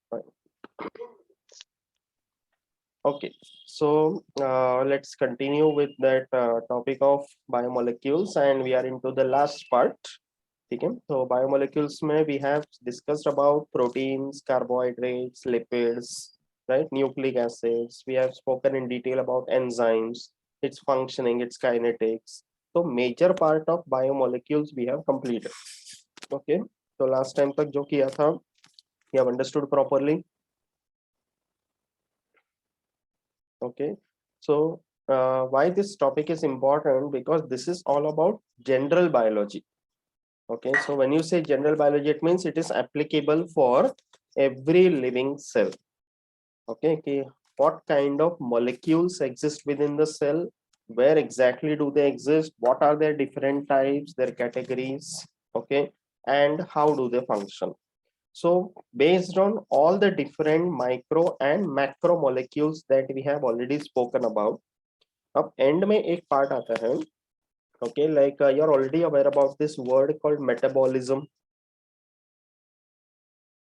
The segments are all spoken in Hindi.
Fine. Okay, so let's continue with that topic of biomolecules, and we are into the last part. Okay, so biomolecules में we have discussed about proteins, carbohydrates, lipids, right? Nucleic acids. We have spoken in detail about enzymes, its functioning, its kinetics. So major part of biomolecules we have completed. Okay, so last time तक जो किया था, you have understood properly. Okay, so why this topic is important, because this is all about general biology. Okay, so when you say general biology, it means it is applicable for every living cell. Okay, okay, what kind of molecules exist within the cell, where exactly do they exist, what are their different types, their categories, okay, and how do they function. So based on all the different micro and macro molecules that we have already spoken about, अब end में एक part आता है, okay, like you're already aware about this word called metabolism.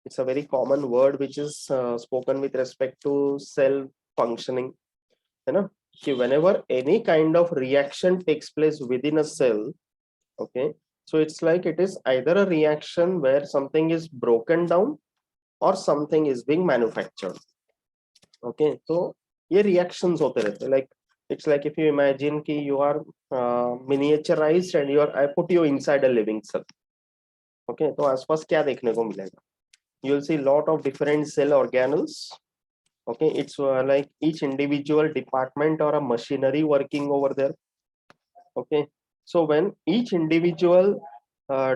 It's a very common word which is spoken with respect to cell functioning, you know, whenever any kind of reaction takes place within a cell, okay, so it's like it is either a reaction where something is broken down or something is being manufactured. Okay, so ये reactions होते रहते हैं, like it's like if you imagine कि you are miniaturized and you are, I put you inside a living cell. Okay, तो आसपास क्या देखने को मिलेगा? You will see lot of different cell organelles. Okay, it's like each individual department or a machinery working over there. Okay, so when each individual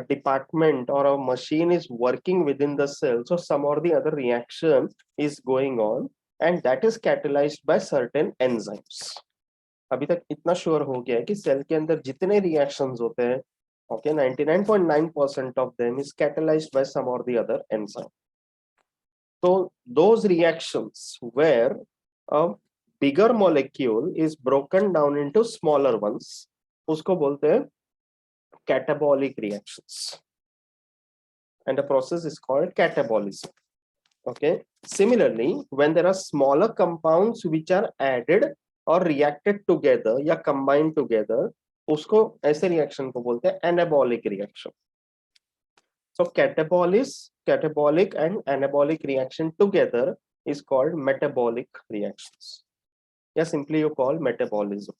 department or a machine is working within the cell, so some or the other reaction is going on, and that is catalyzed by certain enzymes. अभी तक इतना श्योर हो गया है कि सेल के अंदर जितने रिएक्शंस होते हैं, okay, 99.9% of them is catalyzed by some or the other enzyme. So those reactions where a bigger molecule is broken down into smaller ones, उसको बोलते हैं catabolic reactions, and the process is called catabolism. Okay, similarly, when there are smaller compounds which are added or reacted together या combined together, उसको ऐसे reaction को बोलते हैं anabolic reaction. So catabolic and anabolic reaction together is called metabolic reactions. Yeah, simply you call metabolism.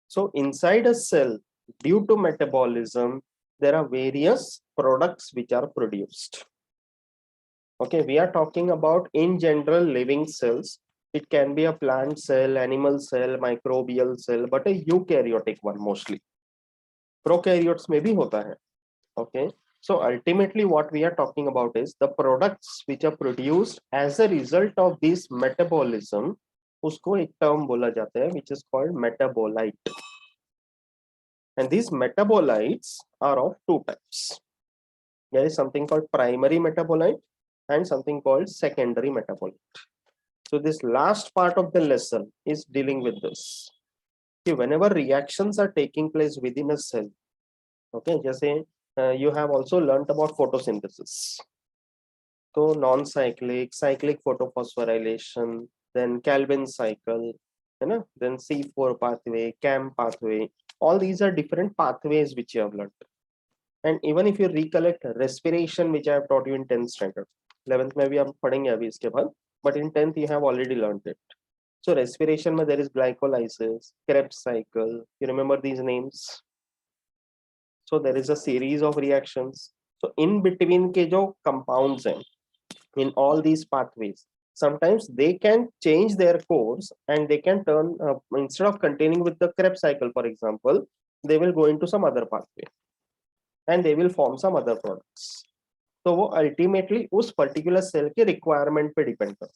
So inside a cell, due to metabolism, there are various products which are produced. Okay, we are talking about in general living cells. It can be a plant cell, animal cell, microbial cell, but a eukaryotic one mostly. Prokaryotes में भी होता है. Okay, so ultimately what we are talking about is the products which are produced as a result of this metabolism. उसको एक term बोला जाता है which is called metabolite. And these metabolites are of two types. There is something called primary metabolite and something called secondary metabolite. So this last part of the lesson is dealing with this. Okay, whenever reactions are taking place within a cell, okay, just you have also learnt about photosynthesis. So non-cyclic, cyclic photophosphorylation, then Calvin cycle, you know, then C4 pathway, CAM pathway. All these are different pathways which you have learnt. And even if you recollect respiration, which I have taught you in 10th standard, 11th में भी हम पढ़ेंगे अभी इसके बाद, but in 10th you have already learned it. So respiration में there is glycolysis, Krebs cycle. You remember these names? So there is a series of reactions. So in between के जो compounds हैं, in all these pathways, sometimes they can change their course and they can turn instead of continuing with the Krebs cycle, for example, they will go into some other pathway and they will form some other products. तो वो ultimately उस particular cell के requirement पे depend करता है.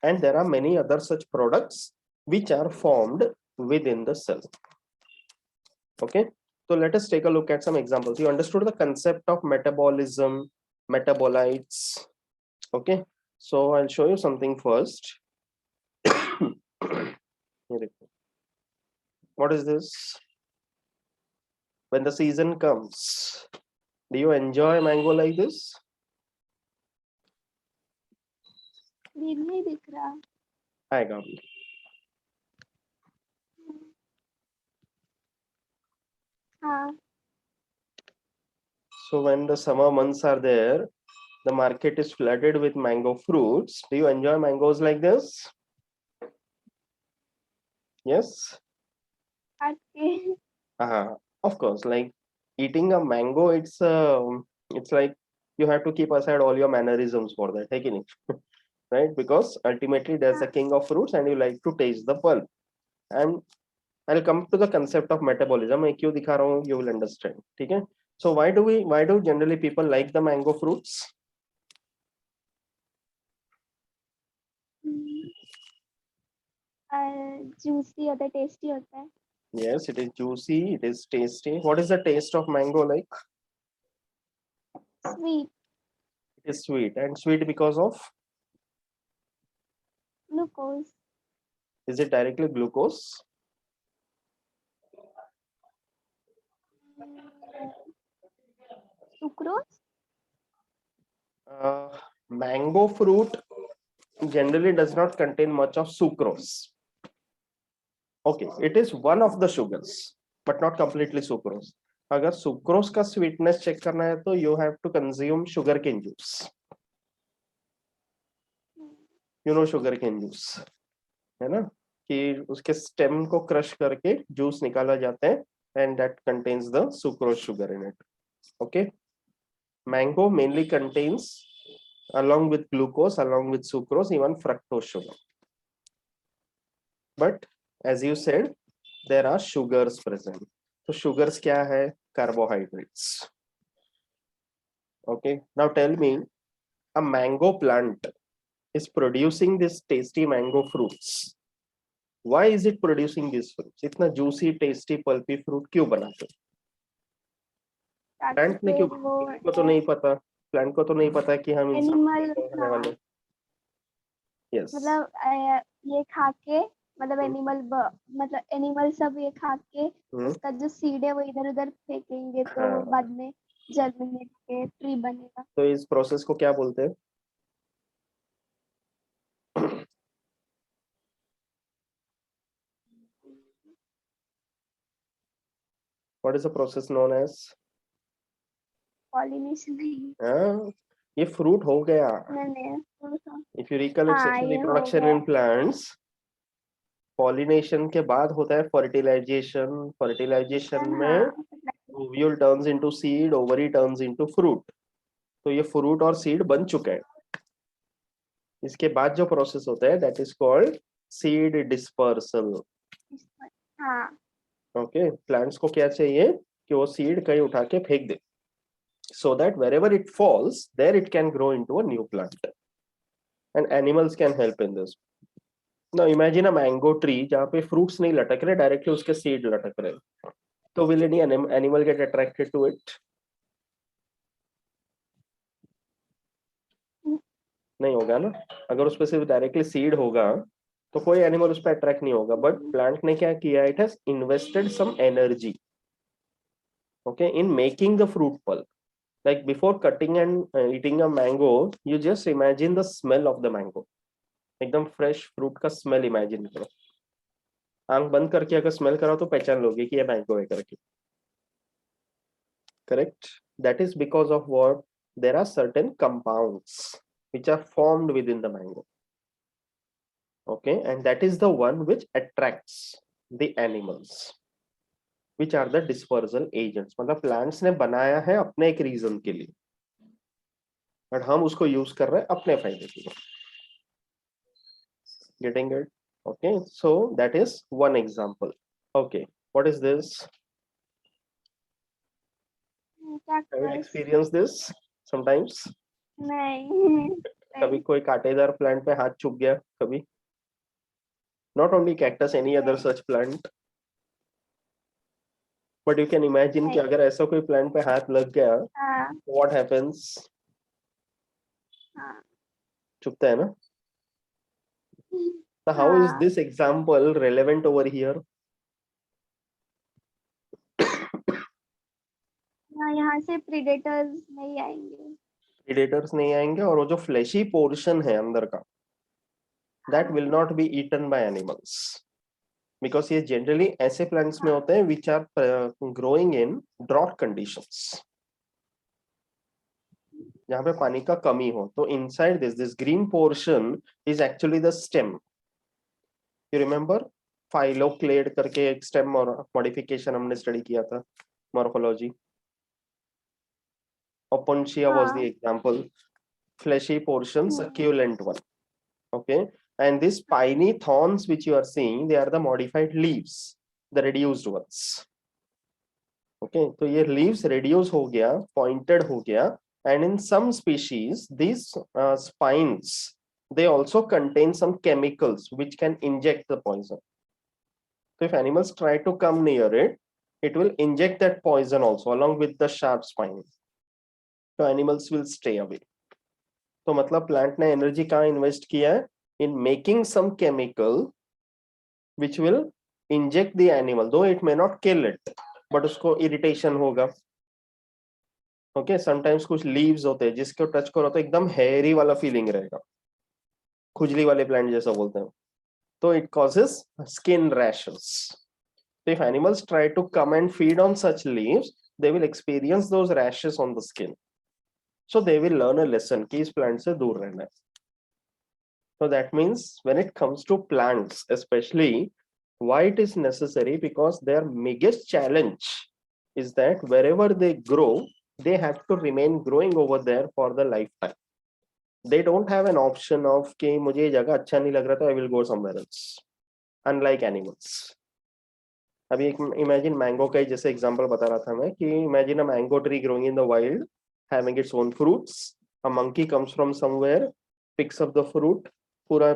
And there are many other such products which are formed within the cell. Okay, so let us take a look at some examples. You understood the concept of metabolism, metabolites. Okay, so I'll show you something first. What is this? When the season comes, do you enjoy mango like this? Screen नहीं दिख रहा। आएगा अभी। हाँ। So when the summer months are there, the market is flooded with mango fruits. Do you enjoy mangoes like this? Yes. Okay. Of course. Like eating a mango, it's like you have to keep aside all your mannerisms for that, है कि नहीं? Right? Because ultimately there's a king of fruits, and you like to taste the pulp. And I'll come to the concept of metabolism. मैं क्यों दिखा रहा हूँ, you will understand. ठीक है? So why do generally people like the mango fruits? Juicy होता है, टेस्टी होता है। Yes, it is juicy, it is tasty. What is the taste of mango like? Sweet. It is sweet, and sweet because of, glucose. is it directly glucose? Sucrose. Mango fruit generally does not contain much of sucrose. Okay, it is one of the sugars, but not completely sucrose. अगर सुक्रोज का स्वीटनेस चेक करना है तो you have to consume sugar cane juice. You know sugar cane juice, है ना, कि उसके स्टेम को क्रश करके जूस निकाला जाता है, and that contains the sucrose sugar in it. Okay, mango mainly contains along with glucose, along with sucrose, even fructose sugar. But as you said, there are sugars present. So sugars क्या है? Carbohydrates. Okay, now tell me, a mango plant is producing this tasty mango fruits. Why is it producing these fruits? इतना juicy, tasty, pulpy fruit क्यों बनाते हैं? प्लांट ने क्यों? प्लांट को तो नहीं पता, प्लांट को तो नहीं पता कि हम एनिमल खाने वाले. यस, मतलब ये खा के, मतलब एनिमल सब ये खा के उसका जो सीड है वो इधर उधर फेंकेंगे, तो वो बाद में जर्मिनेट के ट्री बनेगा. तो इस प्रोसेस को क्या बोलते हैं? What is the process known as? Pollination. ये फ्रूट हो गया. नहीं, If you recollect sexual ये हो reproduction गया. in plants, पॉलिनेशन के बाद होता है फर्टिलाइजेशन. फर्टिलाइजेशन में ovule turns into seed, ovary turns into fruit. तो ये फ्रूट और सीड बन चुके हैं. इसके बाद जो प्रोसेस होता है that is called seed dispersal. हाँ. ओके, प्लांट्स को क्या चाहिए कि वो सीड कहीं उठा के फेंक दे, so that wherever it falls there it can grow into a new plant, and animals can help in this. Now imagine a mango tree जहाँ पे fruits नहीं लटक रहे, directly उसके seed लटक रहे. तो will any animal get attracted to it? नहीं होगा ना. अगर उस पे सिर्फ डायरेक्टली सीड होगा तो कोई एनिमल उस पर अट्रैक्ट नहीं होगा. बट प्लांट ने क्या किया? It has invested some energy, okay, in making the fruit pulp. Like before cutting and eating a mango, you just imagine the smell of the mango. एकदम फ्रेश फ्रूट का स्मेल इमेजिन करो. आंख बंद करके अगर स्मेल करो तो पहचान लोगे कि ये मैंगो है करके. Correct. That is because of what? There are certain compounds which are formed within the mango. Okay, and that is the one which attracts the animals, which are the dispersal agents. मतलब plants ने बनाया है अपने एक रीजन के लिए, बट हम उसको यूज कर रहे हैं अपने फायदे के लिए. Getting it? Okay, so that is one example. Okay, what is this? Have you experienced this sometimes? नहीं. कभी कोई कांटेदार प्लांट पे हाथ चुभ गया कभी? Not only cactus, any other such plant. But you can imagine कि अगर ऐसा कोई प्लांट पे हाथ लग गया, what happens? चुभता है ना? So how is this example relevant over here? यहाँ से प्रीडेटर्स नहीं आएंगे. प्रीडेटर्स नहीं आएंगे, और वो जो फ्लैशी पोर्शन है अंदर का, that will not be eaten by animals, because ये generally ऐसे plants में होते हैं which are growing in drought conditions, जहाँ पे पानी का कमी हो. तो inside this green portion is actually the stem. You remember phylloclade करके एक stem और modification हमने study किया था morphology. Opuntia was the example. Fleshy portion, succulent one. Okay, and these spiny thorns which you are seeing, they are the modified leaves, the reduced ones. Okay, so ये leaves reduce हो गया, pointed हो गया, and in some species these spines, they also contain some chemicals which can inject the poison. So if animals try to come near it, it will inject that poison also along with the sharp spine. So animals will stay away. तो मतलब प्लांट ने एनर्जी कहाँ इन्वेस्ट किया है? In making some chemical which will inject the animal, though it may not kill it, but उसको irritation होगा. Okay, sometimes कुछ leaves होते हैं जिसको टच करो तो एकदम hairy वाला feeling रहेगा, खुजली वाले प्लांट जैसा बोलते हैं. तो it causes skin rashes. So if animals try to come and feed on such leaves, they will experience those rashes on the skin. So they will learn a lesson कि इस plant से दूर रहना है. So that means when it comes to plants, especially, why it is necessary? Because their biggest challenge is that wherever they grow, they have to remain growing over there for the lifetime. They don't have an option of कि मुझे ये जगह अच्छा नहीं लग रहा तो I will go somewhere else. Unlike animals. अभी एक imagine mango का ही जैसे example बता रहा था मैं कि imagine a mango tree growing in the wild, having its own fruits. A monkey comes from somewhere, picks up the fruit, पूरा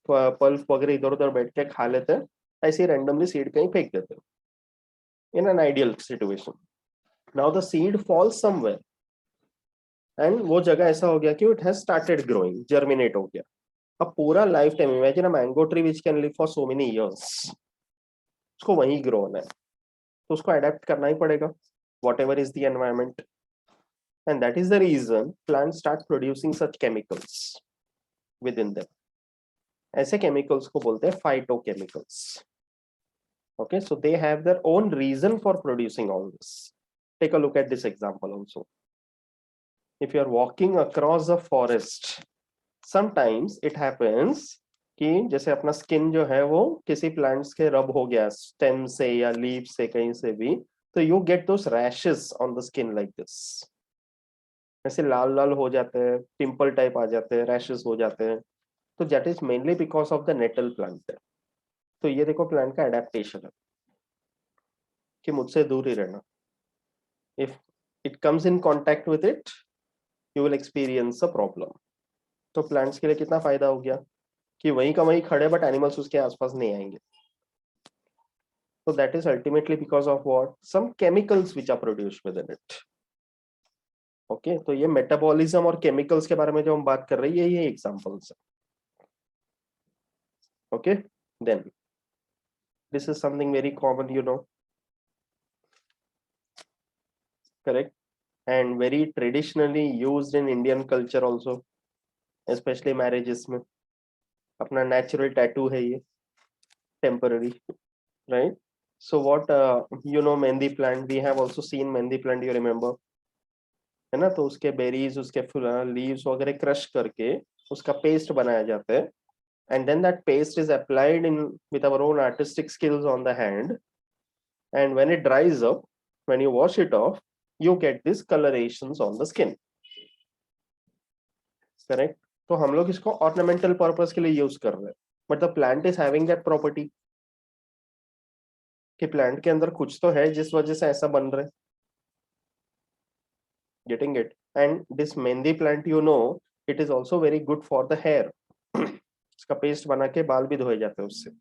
पल्प वगैरह इधर उधर बैठ के खा लेते हैं, ऐसे रैंडमली सीड कहीं फेंक देते हैं. In an ideal situation, now the seed falls somewhere and वो जगह ऐसा हो गया कि it has started growing, germinate हो गया. अब पूरा life time imagine a mango tree which can live for so many years, उसको वहीं ग्रो होना है तो उसको अडेप्ट करना ही पड़ेगा, whatever is the environment. And that is the reason plants start producing such chemicals within them. ऐसे केमिकल्स को बोलते हैं phytochemicals. Okay, so they have their own reason for producing all this. Take a look at this example also. If you are walking across a forest, sometimes it happens कि जैसे अपना स्किन जो है वो किसी प्लांट्स के रब हो गया, स्टेम से या लीफ से कहीं से भी, तो you get those rashes on the skin like this. ऐसे लाल लाल हो जाते हैं, पिंपल टाइप आ जाते हैं, रैशेस हो जाते हैं. तो that is mainly because of the nettle plant. तो ये देखो प्लांट का एडेप्टेशन है कि मुझसे दूर ही रहना. If it comes in contact with it, you will experience a problem. तो प्लांट्स के लिए कितना फायदा हो गया कि वहीं का वहीं खड़े, बट एनिमल्स उसके आसपास नहीं आएंगे. So that is ultimately because of what? Some chemicals which are produced within it. Okay, तो ये मेटाबॉलिज्म और केमिकल्स के बारे में जो हम बात कर रहे हैं ये एग्जांपल्स है. Okay, then this is something very common, you know, correct, and very traditionally used in Indian culture also, especially marriages में. अपना natural tattoo है ये, temporary, right? So what you know, mehndi plant, we have also seen mehndi plant, you remember, है ना? तो उसके berries, उसके leaves वगैरह crush करके उसका paste बनाया जाता है, and then that paste is applied in with our own artistic skills on the hand, and when it dries up, when you wash it off, you get these colorations on the skin, correct? तो हम लोग इसको ornamental purpose के लिए यूज कर रहे हैं, but the plant is having that property कि प्लांट के अंदर कुछ तो है जिस वजह से ऐसा बन रहा है. Getting it? And this mehndi plant, you know, it is also very good for the hair. इसका पेस्ट बना के बाल भी धोए जाते हैं उससे.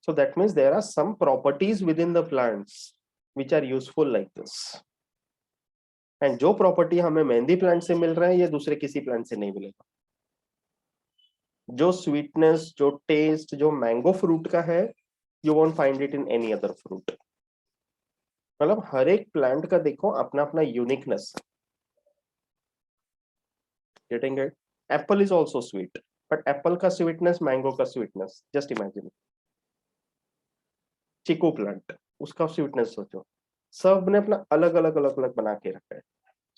So that means there are some properties within the plants which are useful like this. And जो प्रॉपर्टी हमें मेहंदी प्लांट से मिल रहा है ये दूसरे किसी प्लांट से नहीं मिलेगा. जो स्वीटनेस, जो टेस्ट, जो मैंगो फ्रूट का है, you won't find it in any other fruit. मतलब हर एक प्लांट का देखो अपना अपना uniqueness. Getting it? Apple is also sweet. But Apple का स्वीटनेस, मैंगो का स्वीटनेस, जस्ट इमेजिन। चीकू प्लांट, उसका स्वीटनेस सोचो, सब ने अपना अलग अलग अलग अलग बना के रखा है।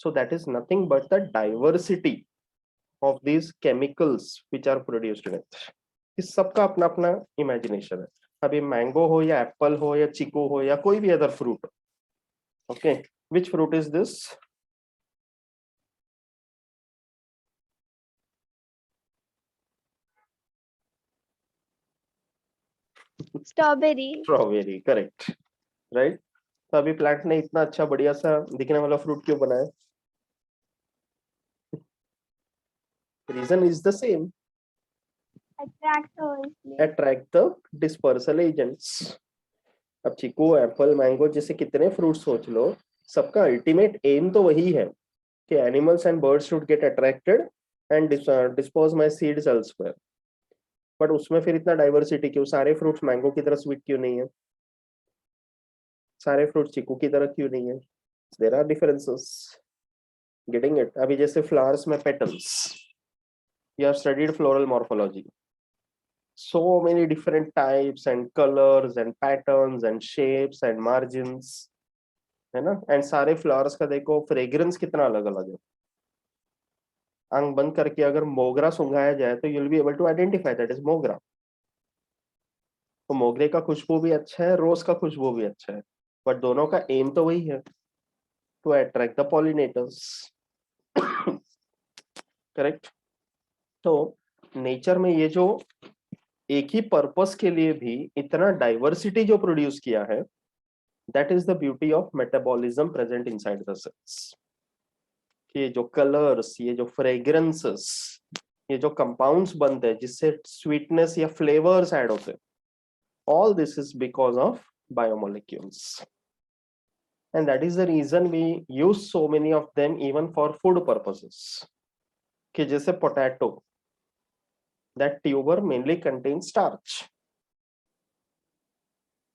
So that is nothing but the diversity of these chemicals which are produced in it. इस सबका अपना अपना इमेजिनेशन है। अभी मैंगो हो या एप्पल हो या चीकू हो या कोई भी other fruit, okay, which fruit is this? Strawberry. Strawberry, correct, right. तो अभी प्लांट ने इतना अच्छा बढ़िया सा दिखने वाला फ्रूट क्यों बनाया? Reason is the same, attract हो इसलिए। Attract the dispersal agents. अब चीकू, एप्पल, मैंगो जैसे कितने फ्रूट सोच लो, सबका अल्टीमेट एम तो वही है कि animals and birds should get attracted and dispose my seeds elsewhere. But उसमें फिर इतना डाइवर्सिटी क्यों? सारे फ्रूट्स मैंगो की तरह स्वीट क्यों नहीं है? सारे फ्रूट चीकू की तरह क्यों नहीं है? There are differences, getting it? अभी जैसे फ्लावर्स में petals, you have studied floral morphology, so many different types and colors and patterns and shapes and margins, है ना? एंड सारे फ्लावर्स का देखो फ्रेग्रेंस कितना अलग अलग है। आंख बंद करके अगर मोगरा सुंघाया जाए तो you'll be able to identify that is मोगरा। तो मोगरे का खुशबू भी अच्छा है, रोज का खुशबू भी अच्छा है, बट दोनों का एम तो वही है, to attract the pollinators, correct? तो नेचर में ये जो एक ही पर्पस के लिए भी इतना डाइवर्सिटी जो प्रोड्यूस किया है, that is the beauty of metabolism present inside the cells. ये जो कलर्स, ये जो फ्रेग्रेंसेस, ये जो कंपाउंड्स बनते हैं जिससे स्वीटनेस या फ्लेवर्स ऐड होते हैं, all this is because of biomolecules, and that is the reason we use so many of them even for food purposes। कि जैसे potato, that tuber mainly contains starch,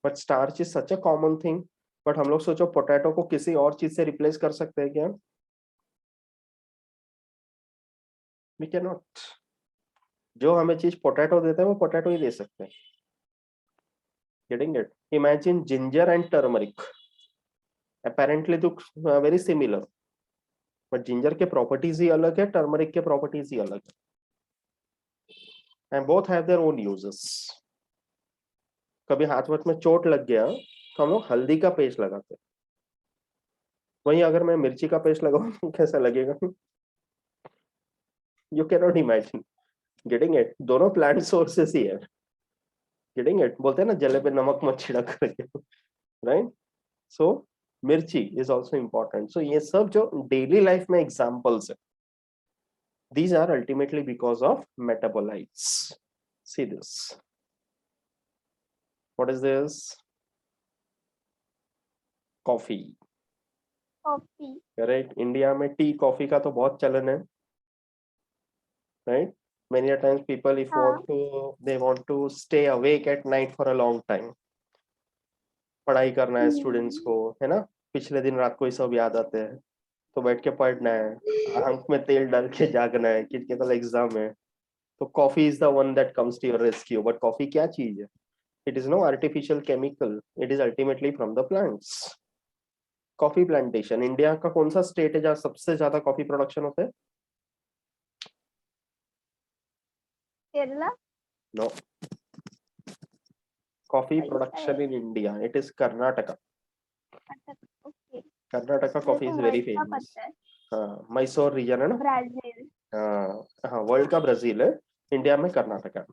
but starch is such a common thing, but हम लोग सोचो पोटैटो को किसी और चीज से रिप्लेस कर सकते हैं क्या? we cannot। जो हमें चीज पोटैटो देता है वो पोटैटो ही दे सकते हैं, getting it? Imagine ginger and turmeric, apparently look very similar, but ginger के प्रॉपर्टीज ही अलग है, टर्मरिक के प्रॉपर्टीज ही अलग है, and both have their own uses. कभी हाथ वाथ में चोट लग गया तो हम लोग हल्दी का पेस्ट लगाते हैं, वहीं अगर मैं मिर्ची का पेस्ट लगाऊं तो कैसा लगेगा? You can not imagine, getting it? दोनों प्लांट सोर्सेस ही है, गेटिंग इट? बोलते हैं ना जले पे नमक मत छिड़क करके, राइट? सो मिर्ची इज ऑल्सो इम्पोर्टेंट। सो ये सब जो डेली लाइफ में एग्जाम्पल्स है, these are ultimately because of metabolites। See this, what is this? Coffee, coffee. Correct? India में टी कॉफी का तो बहुत चलन है, right? many a times people if हाँ। want to, they want to stay awake at night for a long time, पढ़ाई करना है स्टूडेंट्स को, है ना? पिछले दिन रात को ही सब याद आते हैं, तो बैठ के पढ़ना है, आंख में तेल डाल के जागना है कि कल एग्जाम है, तो coffee is the one that comes to your rescue. But coffee क्या चीज है? It is no artificial chemical, it is ultimately from the plants. Coffee plantation, India का कौन सा स्टेट है जहाँ सबसे ज्यादा कॉफी प्रोडक्शन होता है? केरला। नो, कॉफी वही प्रोडक्शन शायद। In India, it is Karnataka. Okay. Karnataka मेरे कॉफी को इज वेरी वर्ल्ड का फेमस। पता है। हाँ, मैसूर रीजन है ना? ब्राजील। हाँ हाँ, वर्ल्ड का ब्राजील है, इंडिया में कर्नाटका।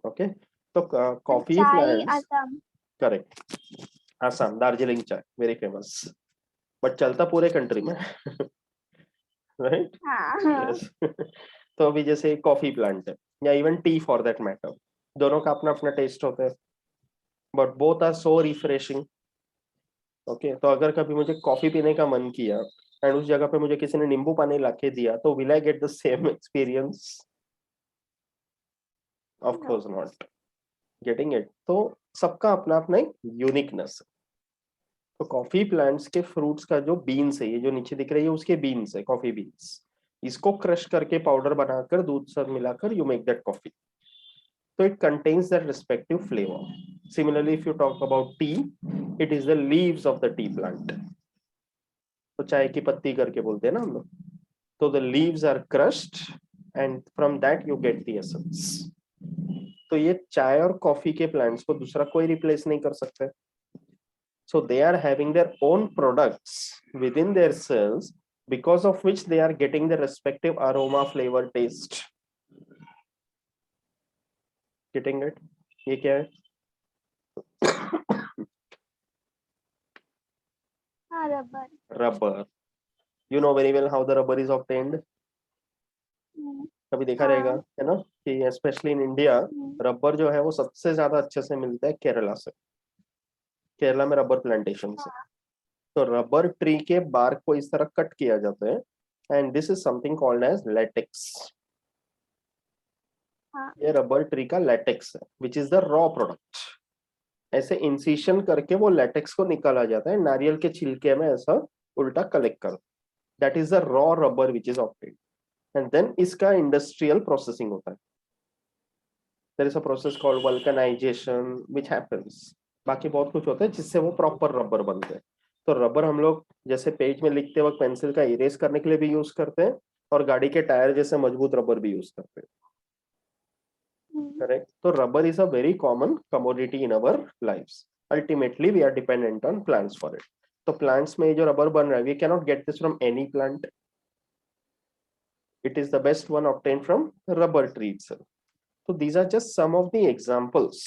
ओके, तो और कॉफी चाय प्लांट्स, असम। करेक्ट, आसाम दार्जिलिंग चाय वेरी फेमस, बट चलता पूरे कंट्री में, राइट? हाँ। यस। तो अभी जैसे कॉफी प्लांट है या even tea for that matter, दोनों का अपना अपना टेस्ट होता है, but both are so refreshing. Okay, तो अगर कभी मुझे कॉफी पीने का मन किया एंड उस जगह पे मुझे किसी ने नींबू पानी लाके दिया, तो will I get the same experience? Of no. Course not, getting it? तो सबका अपना अपना एक यूनिकनेस है। तो कॉफी प्लांट्स के फ्रूट्स का जो बीन्स है, ये जो नीचे दिख रही है उसके बीन्स है, कॉफी बीन्स, इसको क्रश करके पाउडर बनाकर दूध से मिलाकर you make that coffee. So it contains that respective flavor. Similarly, if you talk about tea, it is the leaves of the tea plant. तो चाय की पत्ती करके बोलते हैं ना हम लोग. तो the leaves are crushed and from that you get the essence. तो ये चाय और कॉफी के प्लांट्स को दूसरा कोई रिप्लेस नहीं कर सकते. So they are having their own products within their cells, because of which they are getting the respective aroma, flavor, taste. Getting it? ये क्या है? हाँ, rubber. Rubber. You know very well how the rubber is obtained. कभी देखा रहेगा, है ना, कि स्पेशली इन इंडिया रबर जो है वो सबसे ज्यादा अच्छे से मिलता है केरला से. केरला में रबर प्लांटेशन से. तो रबर ट्री के बार्क को इस तरह कट किया जाता है and this is something called as latex. ये रबर ट्री का लेटेक्स है which is the raw product. ऐसे इंसिशन करके वो लेटेक्स को निकाला जाता है नारियल के छिलके में ऐसा उल्टा कलेक्ट कर. That is the raw rubber which is obtained and then इसका इंडस्ट्रियल प्रोसेसिंग होता है. There is a process called vulcanisation which happens. बाकी बहुत कुछ होता है जिससे वो प्रॉपर रबर बनते हैं. तो रबर हम लोग जैसे पेज में लिखते वक्त पेंसिल का इरेज करने के लिए भी यूज करते हैं और गाड़ी के टायर जैसे मजबूत रबर भी यूज करते हैं. करेक्ट. तो rubber is a very common commodity in our lives. Ultimately we are dependent on plants for it. तो प्लांट्स में जो रबर बन रहा है we can not get this from any plant. It is the best one obtained from rubber tree itself. So these are just some of the examples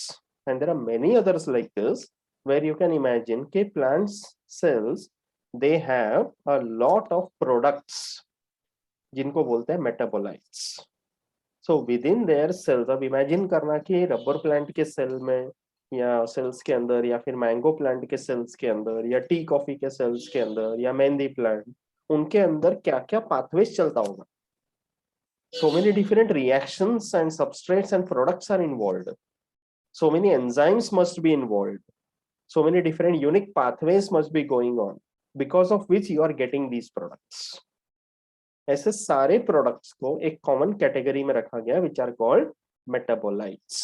and there are many others like this where you can imagine that plants cells they have a lot of products जिनको बोलते हैं metabolites. So within their cells अब imagine करना कि रबर प्लांट के सेल में या सेल्स के अंदर या फिर मैंगो प्लांट के सेल्स के अंदर या टी कॉफी के सेल्स के अंदर या मेहंदी प्लांट उनके अंदर क्या क्या पाथवेज चलता होगा. So many different reactions and substrates and products are involved. So many enzymes must be involved. So many different unique pathways must be going on because of which you are getting these products. ऐसे सारे products को एक common category में रखा गया which are called metabolites.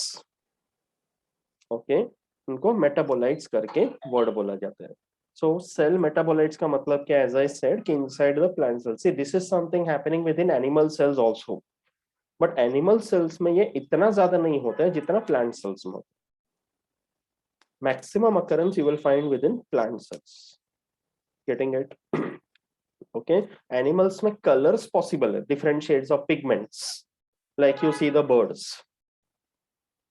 Okay, उनको metabolites करके word बोला जाता है. So cell metabolites का मतलब क्या? As I said कि inside the plant cell. See, this is something happening within animal cells also. But animal cells में ये इतना ज्यादा नहीं होता है जितना प्लांट सेल्स में. Maximum occurrence you will find with in plant cells. Getting it? Okay. Animals में कलर्स पॉसिबल है, different shades of pigments. Like you see the birds.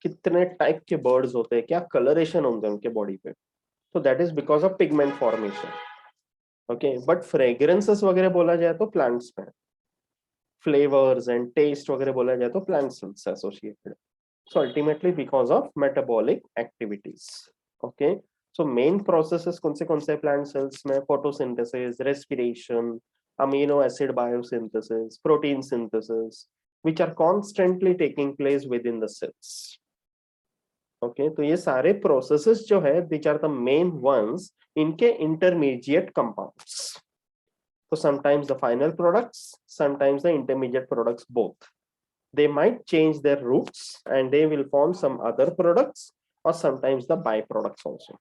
कितने टाइप के बर्ड्स होते हैं, क्या कलरेशन होते हैं उनके बॉडी पे. तो that is because of pigment formation. Okay. But fragrances वगैरह बोला जाए तो प्लांट्स में, फ्लेवर्स एंड टेस्ट वगैरह बोला जाए तो plant cells associated. So ultimately because of metabolic activities. Okay. So main processes कौन से plant cells में? Photosynthesis, respiration, amino acid biosynthesis, protein synthesis, which are constantly taking place within the cells. Okay. तो ये सारे processes जो है which are the main ones, इनके intermediate compounds. So sometimes the final products, sometimes the intermediate products both. They might change their roots and they will form some other products or sometimes the byproducts also.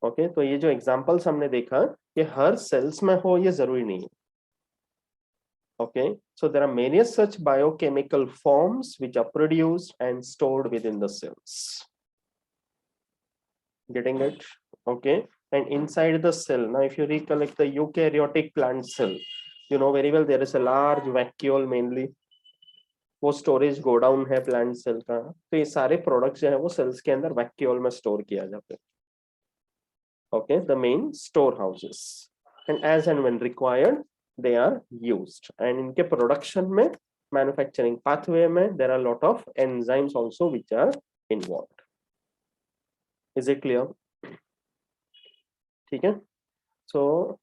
Okay, तो ये जो examples हमने देखा ये हर cells में हो ये जरूरी नहीं है. Okay, so there are many such biochemical forms which are produced and stored within the cells. Getting it? Okay, and inside the cell, now if you recollect the eukaryotic plant cell, you know very well there is a large vacuole mainly. वो स्टोरेज गोडाउन है प्लांट सेल का. तो ये सारे प्रोडक्ट्स जो है वो सेल्स के अंदर वैक्यूल में स्टोर किया जाता है. Okay, the main store houses and as and when required they are used. And इनके प्रोडक्शन में, मैन्युफैक्चरिंग पाथवे में there are lot of enzymes also which are involved. Is it clear? ठीक है. सो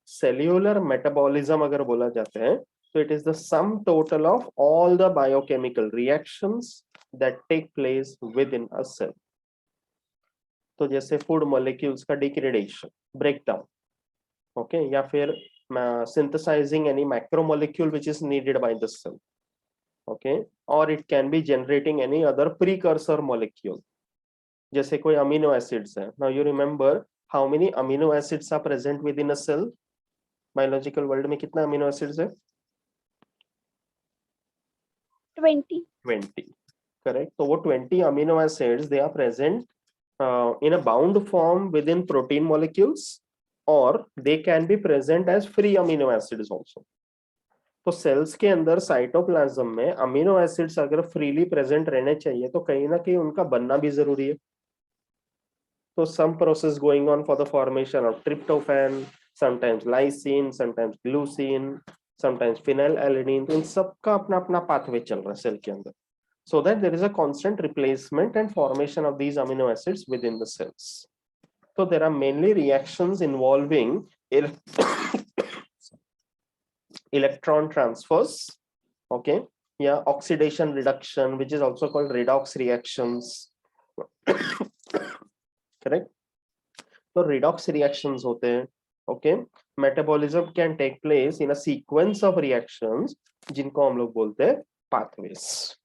सेल्यूलर मेटाबॉलिज्म अगर बोला जाता है so it is the sum total of all the biochemical reactions that take place within a cell. तो जैसे फूड मॉलिक्यूल्स का डिग्रेडेशन, ब्रेकडाउन, ओके, या फिर synthesizing any macromolecule which is needed by the cell, okay, or it can be generating any other precursor molecule, जैसे कोई amino acids है. Now you remember how many amino acids are present within a cell? Biological world में कितना amino acids है? 20. Correct. So वो 20 amino acids they are present in a bound form within protein molecules, or they can be present as free amino acids also. तो सेल्स के अंदर साइटोप्लाज्म में अमीनो एसिड्स अगर फ्रीली प्रेजेंट रहने चाहिए तो कहीं ना कहीं उनका बनना भी जरूरी है. तो some process going on for the formation of tryptophan, sometimes lysine, sometimes glucine, sometimes phenylalanine. तो इन सबका अपना अपना पाथवे चल रहा है सेल के अंदर, so that there is a constant replacement and formation of these amino acids within the cells. So there are mainly reactions involving electron transfers, okay, yeah, oxidation reduction, which is also called redox reactions. Correct. So redox reactions होते हैं, okay. Metabolism can take place in a sequence of reactions जिनको हम लोग बोलते हैं pathways.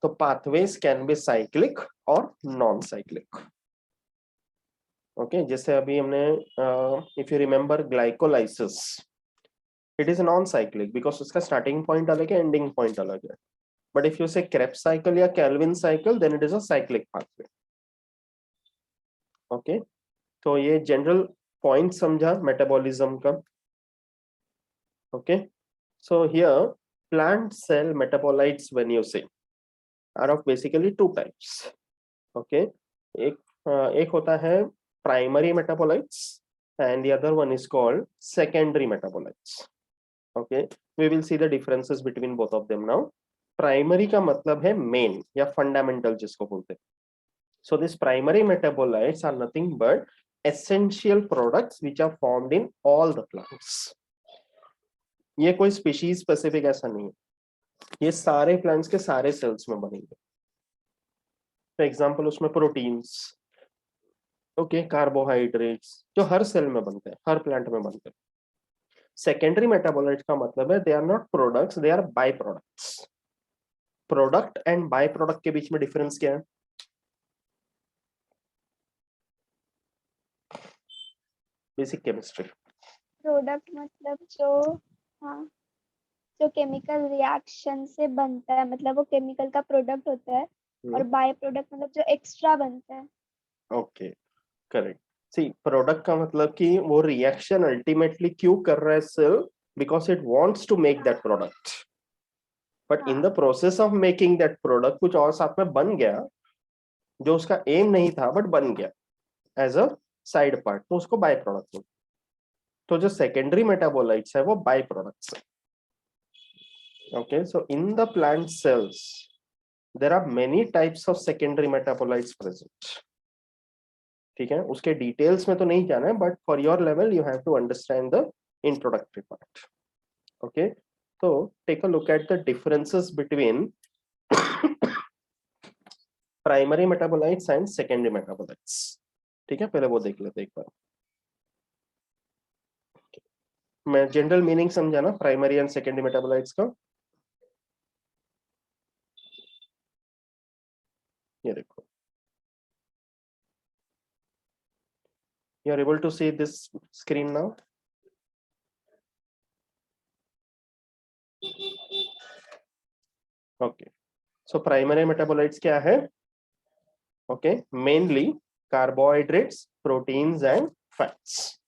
तो pathways can be cyclic or non-cyclic. Okay, जैसे अभी हमने if you remember glycolysis, it is non-cyclic because उसका starting point अलग है, ending point अलग है. But if you say Krebs cycle या Calvin cycle, then it is a cyclic pathway. Okay, तो ये general point समझा metabolism का. Okay, so here plant cell metabolites when you say are of basically two types. Okay, एक होता है primary metabolites and the other one is called secondary metabolites. Okay, we will see the differences between both of them now. Primary का मतलब है main या fundamental जिसको बोलते हैं. So these primary metabolites are nothing but essential products which are formed in all the plants. ये कोई species specific ऐसा नहीं है, ये सारे plants के सारे cells में बनेंगे. For example उसमें proteins, okay, carbohydrates जो हर cell में बनते हैं, हर plant में बनते हैं. Secondary metabolites का मतलब है they are not products, they are byproducts. Product and byproduct के बीच में difference क्या है? Basic chemistry. प्रोडक्ट मतलब जो, हाँ, जो केमिकल रिएक्शन से बनता है, मतलब वो केमिकल का प्रोडक्ट होता है. और बाय प्रोडक्ट मतलब जो एक्स्ट्रा बनता है. Okay, correct. See, product का मतलब कि वो reaction ultimately क्यों कर रहा है cell? Because it wants to make that product. But in the process of making that product कुछ और साथ में बन गया जो उसका aim नहीं था but बन गया as a side part, तो उसको by product बोलते हैं. तो जो secondary metabolites है वो by products है. Okay, so in the plant cells there are many types of secondary metabolites present. ठीक है, उसके डिटेल्स में तो नहीं जाना है, but for your level you have to understand the introductory part. Okay, तो take a look at the differences between primary metabolites and secondary metabolites. ठीक है, पहले वो देख लेते एक बार. मैं जनरल मीनिंग समझा ना प्राइमरी एंड सेकेंडरी मेटाबोलाइट्स का. ये देखो, you are able to see this screen now. Okay, so primary metabolites क्या है? Okay, mainly carbohydrates, proteins and fats.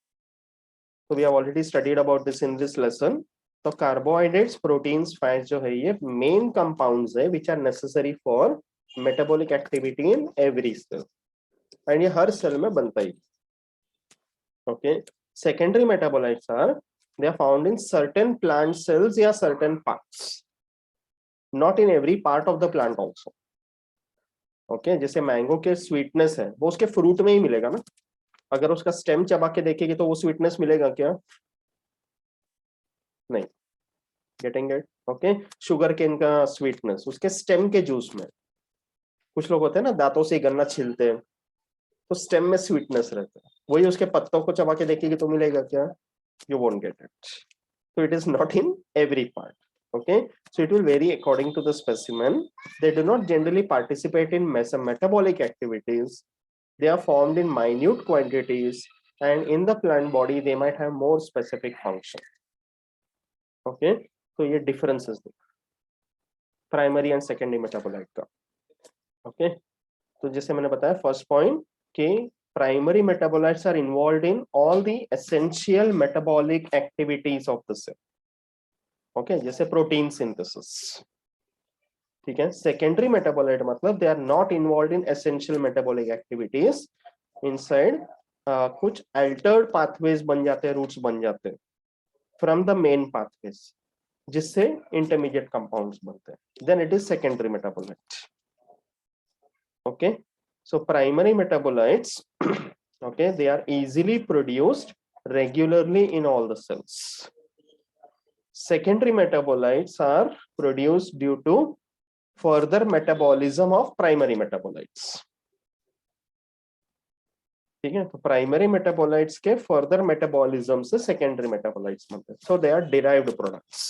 So we have already studied about this in this lesson. So carbohydrates, proteins, fats जो है ये main compounds है which are necessary for metabolic activity in every cell. And ये हर cell में बनता ही. Okay, secondary metabolites are they are found in certain plant cells या certain parts, not in every part of the plant also. Okay, जैसे मैंगो के स्वीटनेस है वो उसके फ्रूट में ही मिलेगा ना. अगर उसका स्टेम चबा के देखेगी तो वो स्वीटनेस मिलेगा क्या? नहीं. Getting it? Okay, sugar cane का स्वीटनेस उसके स्टेम के जूस में. कुछ लोग होते हैं ना दांतों से गन्ना छीलते हैं तो स्टेम में स्वीटनेस रहता है, वही उसके पत्तों को चबा के देखेगी तो मिलेगा क्या? you won't get it. So it is not in every part. Okay, so it will vary according to the specimen. They do not generally participate in metabolic activities. They are formed in minute quantities, and in the plant body they might have more specific function. Okay, so ये differences primary and secondary metabolite का. ओके, तो जैसे मैंने बताया फर्स्ट पॉइंट कि primary metabolites are involved in all the essential metabolic activities of the cell. Okay, जैसे प्रोटीन सिंथेसिस. ठीक है. सेकेंडरी मेटाबोलाइट मतलब they are not involved in essential metabolic activities. Inside कुछ अल्टर्ड पाथवेज बन जाते हैं, रूट्स बन जाते हैं फ्रॉम द मेन पाथवेज, जिससे इंटरमीडिएट कंपाउंड्स बनते हैं. Then it is secondary metabolite. Okay, so primary metabolites, okay, they are easily produced regularly in all the cells. Secondary metabolites are produced due to further metabolism of primary metabolites. ठीक है, तो प्राइमरी मेटाबोलाइट्स के फर्दर मेटाबॉलिज्म से सेकेंडरी मेटाबोलाइट्स बनते हैं. So they are derived products.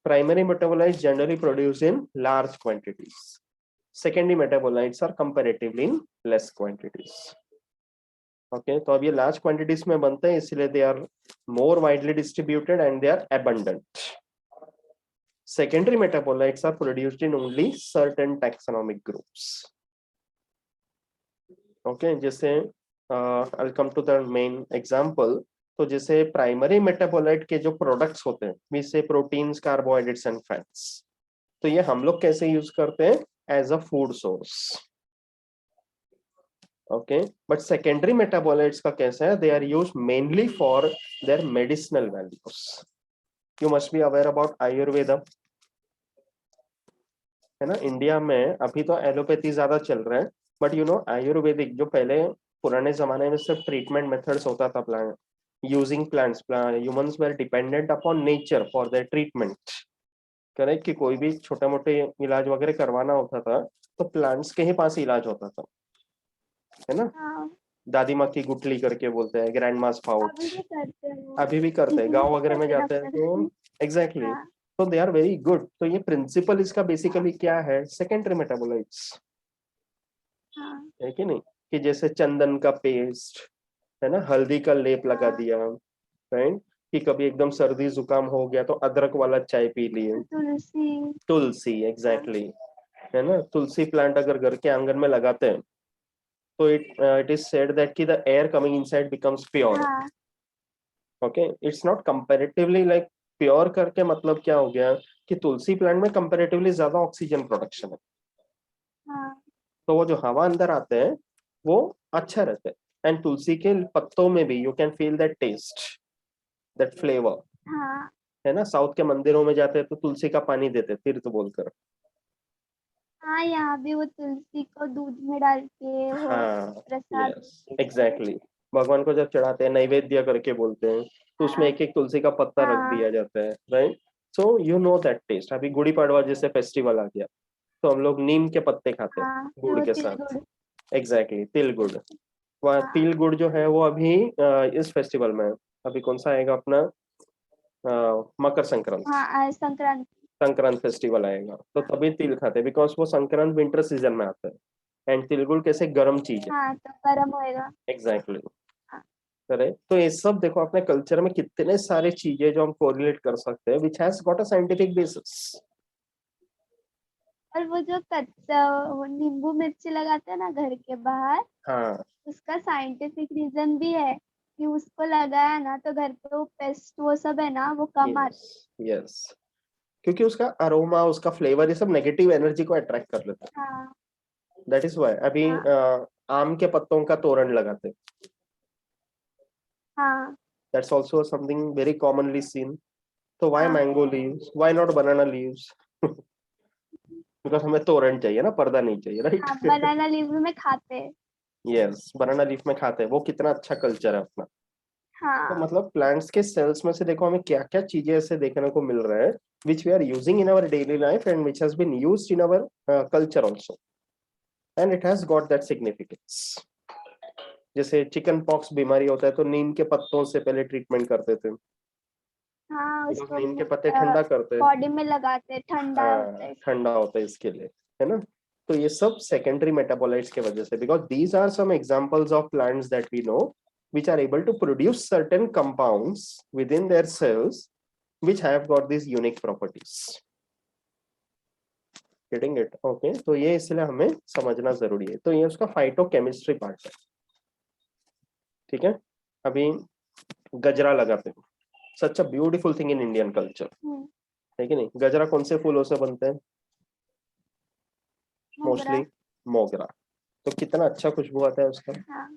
Primary metabolites generally produced in large quantities. Secondary metabolites are comparatively in less quantities. Okay, तो अब ये large quantities में बनते हैं, इसलिए they are more widely distributed and they are abundant. Secondary metabolites are produced in only certain taxonomic groups. Okay, जैसे I'll come to the main example. तो जैसे प्राइमरी मेटाबोलाइट के जो प्रोडक्ट्स होते हैं, वी से प्रोटीन्स, कार्बोहाइड्रेट्स एंड फैट्स, तो ये हम लोग कैसे यूज करते हैं? As a food source. Okay, but secondary metabolites का कैसा है? They are used mainly for their medicinal values. You must be aware about Ayurveda, है ना. इंडिया में अभी तो एलोपैथी ज्यादा चल रहा है, बट यू नो आयुर्वेदिक जो पहले पुराने जमाने में सिर्फ ट्रीटमेंट मेथड्स होता था, plant using plants, humans were dependent upon nature for their treatment. Correct, कि कोई भी छोटे मोटे इलाज वगैरह करवाना होता था तो प्लांट्स के ही पास इलाज होता था, है ना. दादी माँ की गुठली करके बोलते हैं, ग्रैंड मास पाउच, अभी भी करते हैं. गांव वगैरह में जाते हैं तो एग्जैक्टली, तो दे आर वेरी गुड. तो ये प्रिंसिपल इसका बेसिकली क्या है? सेकेंडरी मेटाबोलाइट्स, है कि नहीं. कि जैसे चंदन का पेस्ट, है ना, हल्दी का लेप लगा दिया, राइट. कि कभी एकदम सर्दी जुकाम हो गया तो अदरक वाला चाय पी लिए. तुलसी एग्जैक्टली, है ना. तुलसी प्लांट अगर घर के आंगन में लगाते हैं तो इट इज सेड दैट कि the air coming inside becomes pure. Okay, it's not comparatively like pure करके मतलब क्या हो गया कि तुलसी प्लांट में कंपैरेटिवली ज्यादा ऑक्सीजन प्रोडक्शन है. तो वो जो हवा अंदर आते हैं वो अच्छा रहता है. एंड तुलसी के पत्तों में भी you can feel that taste, that flavour, है ना. साउथ के मंदिरों में जाते हैं तो तुलसी का पानी देते हैं तीर्थ बोलकर. हाँ, यहाँ भी वो तुलसी को दूध में डाल के वो प्रसाद. यस एग्जैक्टली, भगवान को जब चढ़ाते हैं नैवेद्य करके बोलते हैं तो उसमें एक एक तुलसी का पत्ता रख दिया जाता है, right. So you know that taste. अभी गुड़ी पड़वा जैसे फेस्टिवल आ गया तो हम लोग नीम के पत्ते खाते हैं गुड़ के साथ. एग्जैक्टली, तिल गुड़. वह तिल गुड़ जो है वो अभी इस फेस्टिवल में, अभी कौन सा आएगा अपना, मकर संक्रांति, संक्रांत फेस्टिवल आएगा तो तभी तिल खाते हैं, बिकॉज वो संक्रांत विंटर सीजन में आता है. एंड तिल गुड़ कैसे गर्म चीज है, तो गर्म होएगा. एग्जैक्टली. करेक्ट. तो ये सब देखो अपने कल्चर में कितने सारे चीजें जो हम कोरिलेट कर सकते हैं, which has got a scientific basis. और वो जो वो नींबू मिर्ची लगाते हैं ना घर के बाहर, हाँ, उसका साइंटिफिक रीजन भी है कि उसको लगाया ना तो घर पे वो पेस्ट वो सब है ना वो कम आते. यस, क्योंकि उसका अरोमा, उसका फ्लेवर, ये सब नेगेटिव एनर्जी को अट्रैक्ट कर लेता है. दैट इज व्हाई अभी आम के पत्तों का तोरण लगाते हैं. That's also something very commonly seen. तो why mango leaves, why not banana leaves? Because हमें तोरण चाहिए ना, पर्दा नहीं चाहिए, राइट. बनाना लीफ में खाते हैं. यस, बनाना लीफ में खाते हैं. वो कितना अच्छा कल्चर है अपना. तो मतलब प्लांट्स के सेल्स में से देखो हमें क्या क्या चीजें ऐसे देखने को मिल रहा है which we are using in our daily life and which has been used in our culture also, and it has got that significance. जैसे चिकन पॉक्स बीमारी होता है तो नीम के पत्तों से पहले ट्रीटमेंट करते थे, हाँ, बिकॉज उसको नीम के पत्ते ठंडा करते हैं। बॉडी में लगाते हैं, ठंडा होता हाँ, है। ठंडा होता है इसके लिए, है ना। तो ये सब सेकेंडरी मेटाबोलाइट्स के वजह से, because these are some examples of plants that we know which are able to produce certain compounds within their cells which have got these unique properties. Getting it? Okay, तो ये इसलिए हमें समझना जरूरी है। तो ये उसका फाइटोकेमिस्ट्री पार्ट है, ठीक है। अभी गजरा लगाते हैं, such a beautiful thing in Indian culture, है कि नहीं। गजरा कौन से फूलों से बनते हैं? मोगरा। मोस्टली मोगरा। तो कितना अच्छा खुशबू आता है उसका, हाँ,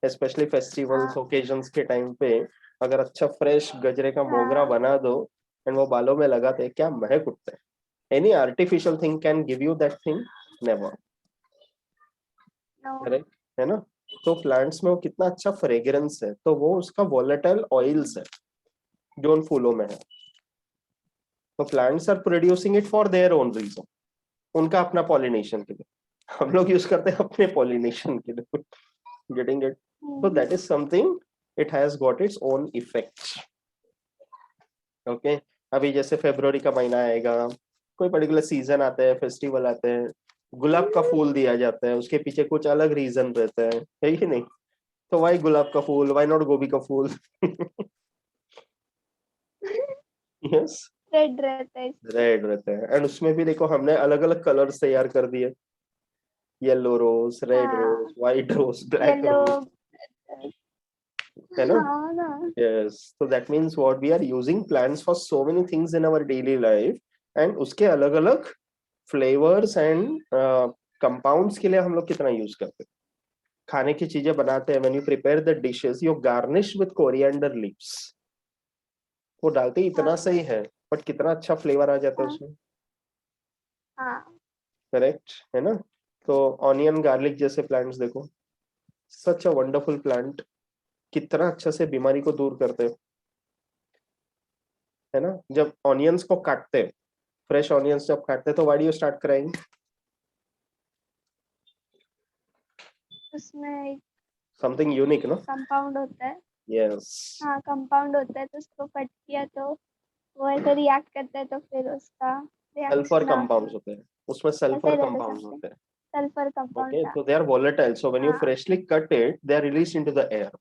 स्पेशली फेस्टिवल्स हाँ, ओकेजन्स के टाइम पे। अगर अच्छा फ्रेश गजरे का मोगरा हाँ। बना दो एंड वो बालों में लगाते हैं, क्या महक उठता है। Any artificial thing can give you that thing, never. No. Correct, है ना। तो प्लांट्स में वो कितना अच्छा फ्रेग्रेंस है, तो वो उसका वोलेटाइल ऑयल्स है जो उन फूलों में है। तो plants are producing it for their own reason, उनका अपना पॉलिनेशन के लिए। हम लोग यूज करते हैं अपने पॉलिनेशन के लिए। Getting it? So that is something, it has got its own effect. Okay, अभी जैसे फरवरी का महीना आएगा, कोई पर्टिकुलर सीजन आता है, फेस्टिवल आते हैं, गुलाब का फूल दिया जाता है, उसके पीछे कुछ अलग रीजन रहता है कि नहीं। तो वाई गुलाब का फूल, वाई नॉट गोभी का फूल? यस, रेड रहता है इसमें। रेड रहता है। एंड उसमें भी देखो हमने अलग अलग कलर्स तैयार कर दिए, येलो रोज, रेड रोज, हाँ, व्हाइट रोज, ब्लैक येलो। रोज, है ना। हाँ ना। Yes, so that means what we are using plants for so many things in our daily life, and उसके अलग अलग flavors and compounds के लिए हम लोग कितना यूज करते हैं। खाने की चीजें बनाते हैं, when you prepare the dishes you garnish with coriander leaves, वो डालते ही इतना हाँ, सही है, बट कितना अच्छा फ्लेवर आ जाता है हाँ, उसमें। हाँ। करेक्ट, है ना। तो ऑनियन गार्लिक जैसे प्लांट्स देखो, सच अ वंडरफुल प्लांट, कितना अच्छा से बीमारी को दूर करते हैं, है ना। जब ऑनियंस को काटते हैं, फ्रेश ऑनियंस जब काटते हैं, तो why do you start crying? उसमें एक समथिंग यूनिक ना। कंपाउंड होता है। यस, हाँ, कंपाउंड होता है, तो उसको कट किया तो वो ऐसे रिएक्ट करता है, तो फिर उसका सल्फर रिएक्शन आता कंपाउंड्स है। होते हैं उसमें, ऐसा सल्फर ही रहता कंपाउंड्स समथिंग। होते हैं। सल्फर कंपाउंड ओके, था। तो they are volatile, so when you हाँ। Freshly cut it they are released into the air.